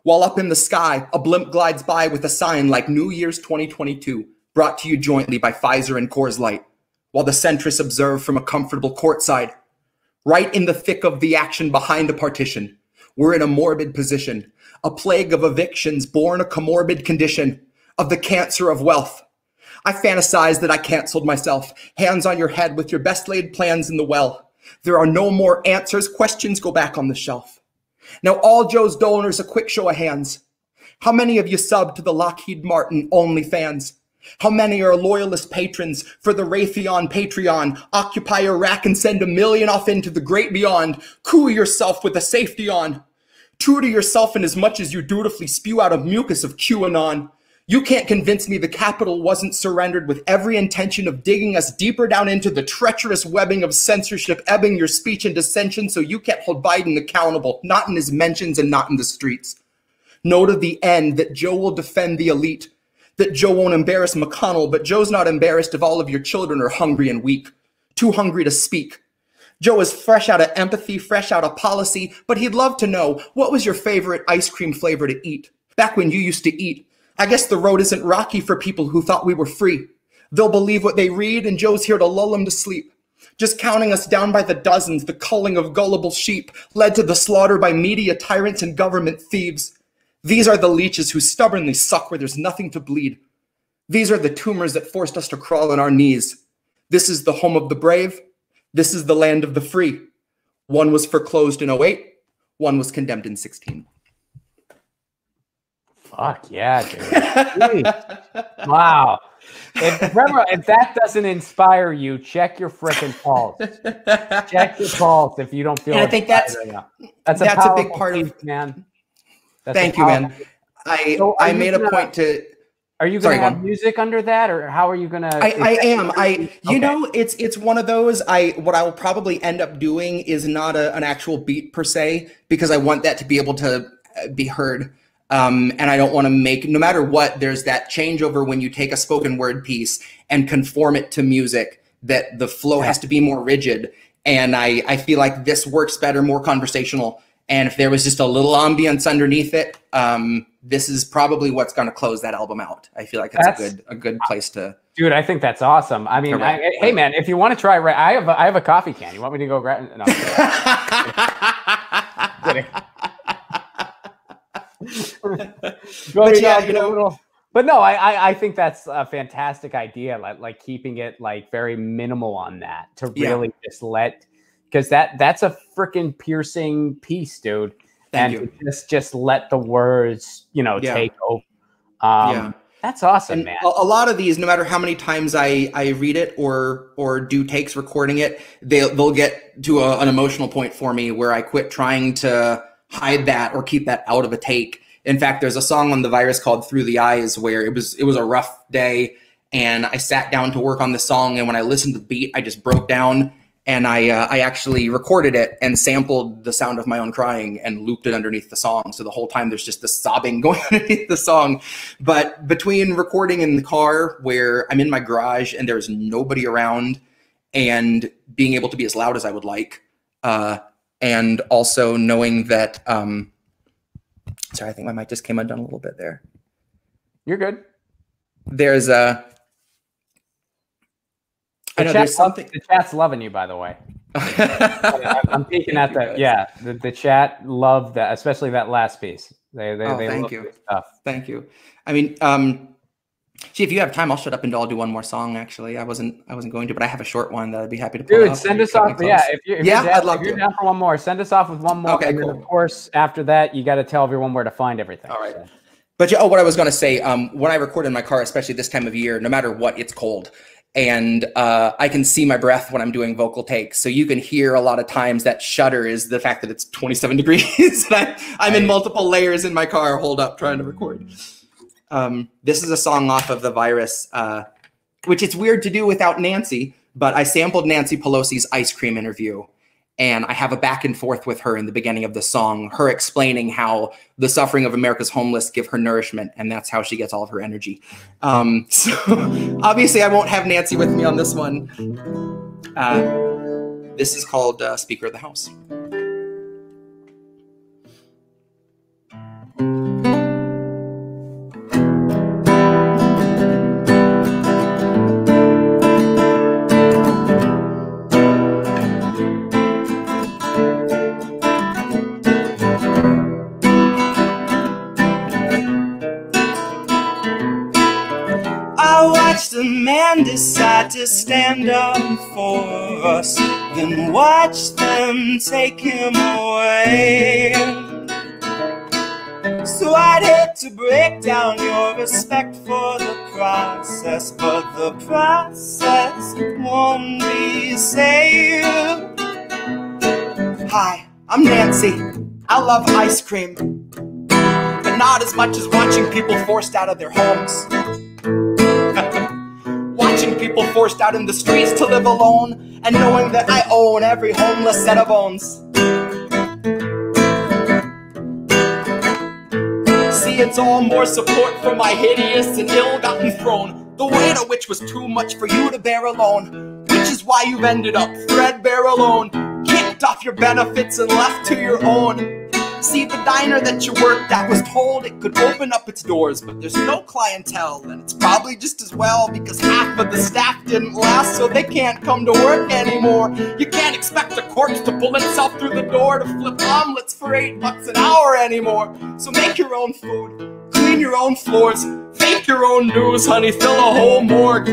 While up in the sky, a blimp glides by with a sign like New Year's 2022, brought to you jointly by Pfizer and Coors Light. While the centrists observe from a comfortable courtside. Right in the thick of the action behind a partition, we're in a morbid position, a plague of evictions born a comorbid condition of the cancer of wealth. I fantasize that I canceled myself, hands on your head with your best laid plans in the well. There are no more answers, questions go back on the shelf. Now all Joe's donors, a quick show of hands. How many of you sub to the Lockheed Martin OnlyFans? How many are loyalist patrons for the Raytheon Patreon? Occupy Iraq and send 1 million off into the great beyond. Coo yourself with the safety on. True to yourself in as much as you dutifully spew out of mucus of QAnon. You can't convince me the Capitol wasn't surrendered with every intention of digging us deeper down into the treacherous webbing of censorship, ebbing your speech and dissension so you can't hold Biden accountable, not in his mentions and not in the streets. Know to the end that Joe will defend the elite. That Joe won't embarrass McConnell, but Joe's not embarrassed if all of your children are hungry and weak, too hungry to speak. Joe is fresh out of empathy, fresh out of policy, but he'd love to know, what was your favorite ice cream flavor to eat? Back when you used to eat. I guess the road isn't rocky for people who thought we were free. They'll believe what they read, and Joe's here to lull them to sleep. Just counting us down by the dozens, the culling of gullible sheep led to the slaughter by media tyrants and government thieves. These are the leeches who stubbornly suck where there's nothing to bleed. These are the tumors that forced us to crawl on our knees. This is the home of the brave. This is the land of the free. One was foreclosed in 08. One was condemned in 16. Fuck yeah, dude. Wow. Remember, if that doesn't inspire you, check your freaking pulse. Check your pulse if you don't feel. And I think that's a big part of man. Thank you, man. I made a point to. Are you going to have music under that, or how are you going to? I am. You know, it's one of those. What I will probably end up doing is not an actual beat per se, because I want that to be able to be heard. And I don't want to make, no matter what, there's that changeover when you take a spoken word piece and conform it to music, that the flow has to be more rigid. And I feel like this works better, more conversational. And if there was just a little ambience underneath it, this is probably what's going to close that album out. I feel like that's a good place to. Dude, I think that's awesome. I mean, hey man, if you want to try, I have a coffee can. You want me to go grab? No. But no, I think that's a fantastic idea. Like keeping it like very minimal on that to really just let, because that's a freaking piercing piece, dude. Thank you. Just let the words, take over. That's awesome, man. A lot of these, no matter how many times I read it or do takes recording it, they'll get to an emotional point for me where I quit trying to hide that or keep that out of a take. In fact, there's a song on The Virus called Through the Eyes where it was a rough day and I sat down to work on the song, and when I listened to the beat, I just broke down, and I actually recorded it and sampled the sound of my own crying and looped it underneath the song. So the whole time there's just this sobbing going underneath the song. But between recording in the car where I'm in my garage and there's nobody around and being able to be as loud as I would like, and also knowing that, sorry, I think my mic just came undone a little bit there. You're good. There's there's something. The chat's loving you, by the way. I'm peeking at that. Yeah, the chat loved that, especially that last piece. They thank love you. the stuff. Thank you. I mean, gee, if you have time, I'll shut up and I'll do one more song. Actually, I wasn't going to, but I have a short one that I'd be happy to pull Dude, out. send us off. Yeah, if you're down for one more, send us off with one more. Okay, and cool. then of course, after that, you got to tell everyone where to find everything. All right. So. But yeah, what I was going to say, when I record in my car, especially this time of year, no matter what, it's cold. And I can see my breath when I'm doing vocal takes. So you can hear a lot of times that shudder is the fact that it's 27 degrees. And I'm in multiple layers in my car, holed up, trying to record. This is a song off of The Virus, which it's weird to do without Nancy, but I sampled Nancy Pelosi's Ice Cream interview. And I have a back and forth with her in the beginning of the song, her explaining how the suffering of America's homeless give her nourishment, and that's how she gets all of her energy. So obviously I won't have Nancy with me on this one. This is called Speaker of the House. The man decide to stand up for us, then watch them take him away. So I'd hate to break down your respect for the process, but the process won't be safe. Hi, I'm Nancy. I love ice cream, but not as much as watching people forced out of their homes. Watching people forced out in the streets to live alone, and knowing that I own every homeless set of bones. See, it's all more support for my hideous and ill-gotten throne, the weight of which was too much for you to bear alone, which is why you've ended up threadbare alone, kicked off your benefits and left to your own. See, the diner that you worked at was told it could open up its doors, but there's no clientele, and it's probably just as well because half of the staff didn't last, so they can't come to work anymore. You can't expect a corpse to pull itself through the door to flip omelets for $8 an hour anymore. So make your own food, clean your own floors, fake your own news, honey, fill a whole morgue.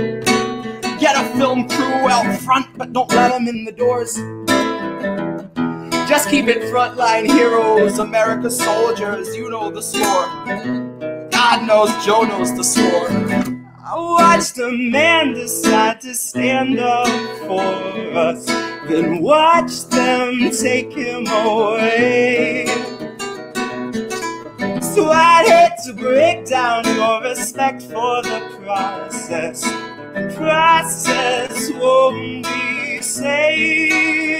Get a film crew out front, but don't let them in the doors. Just keep it frontline heroes, America's soldiers, you know the score. God knows Joe knows the score. I watched a man decide to stand up for us, then watch them take him away. So I'd hate to break down your respect for the process. The process won't be safe.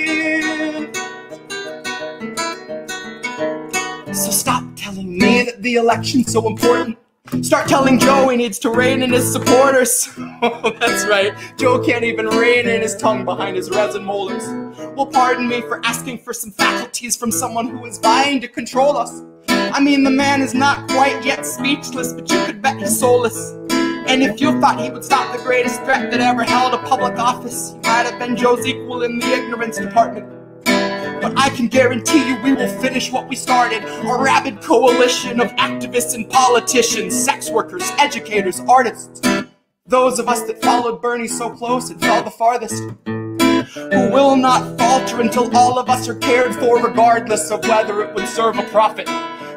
So stop telling telling me that the election's so important. Start telling Joe he needs to rein in his supporters. Oh, that's right, Joe can't even rein in his tongue behind his resin molars. Well, pardon me for asking for some faculties from someone who is vying to control us. I mean, the man is not quite yet speechless, but you could bet he's soulless. And if you thought he would stop the greatest threat that ever held a public office, he might have been Joe's equal in the ignorance department. But I can guarantee you we will finish what we started, a rabid coalition of activists and politicians, sex workers, educators, artists, those of us that followed Bernie so close and fell the farthest, who will not falter until all of us are cared for, regardless of whether it would serve a profit.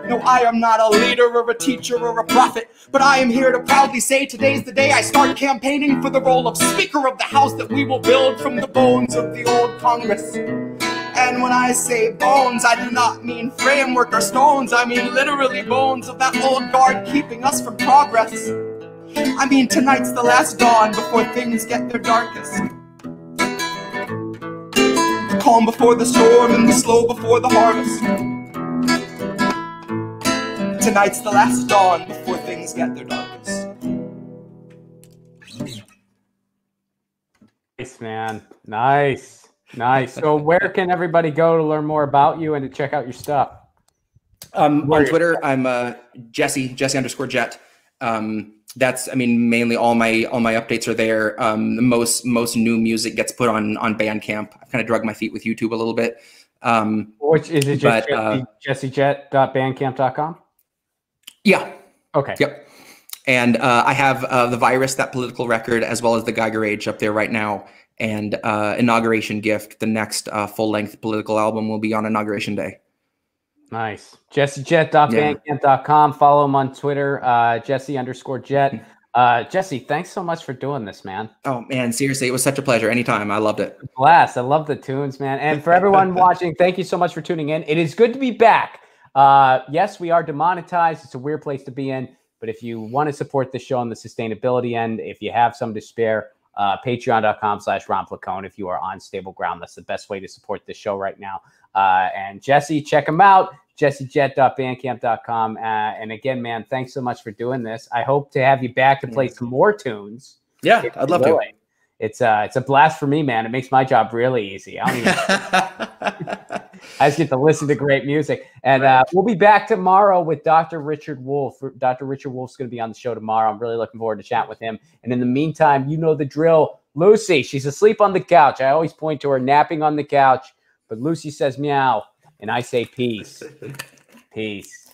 No, I am not a leader or a teacher or a prophet, but I am here to proudly say today's the day I start campaigning for the role of Speaker of the House that we will build from the bones of the old Congress. And when I say bones, I do not mean framework or stones. I mean literally bones of that old guard keeping us from progress. I mean tonight's the last dawn before things get their darkest. The calm before the storm and the slow before the harvest. Tonight's the last dawn before things get their darkest. Nice, man. Nice. Nice. So where can everybody go to learn more about you and to check out your stuff? On Twitter, I'm Jesse _Jet. That's, I mean, mainly all my updates are there. The most new music gets put on Bandcamp. I've kind of drug my feet with YouTube a little bit. Which is it just jessejet.bandcamp.com? Yeah. Okay. Yep. And I have The Virus, that political record, as well as The Geiger Age up there right now. And Inauguration Gift, the next full-length political album, will be on Inauguration Day. Nice. jessejet.bandcamp.com. Follow him on Twitter, Jesse_Jet. Jesse, thanks so much for doing this, man. Oh, man, seriously, it was such a pleasure. Anytime. I loved it. Blast. I love the tunes, man. And for everyone watching, thank you so much for tuning in. It is good to be back. Yes, we are demonetized. It's a weird place to be in. But if you want to support the show on the sustainability end, if you have some to spare, patreon.com/Ron Placone. If you are on stable ground, that's the best way to support the show right now. And Jesse, check him out, jessejet.bandcamp.com. And again, man, thanks so much for doing this. I hope to have you back to play some more tunes. Yeah, I'd love to. It's a blast for me, man. It makes my job really easy. I just get to listen to great music. And we'll be back tomorrow with Dr. Richard Wolff. Dr. Richard Wolff's going to be on the show tomorrow. I'm really looking forward to chatting with him. And in the meantime, you know the drill. Lucy, she's asleep on the couch. I always point to her napping on the couch. But Lucy says meow, and I say peace. Peace.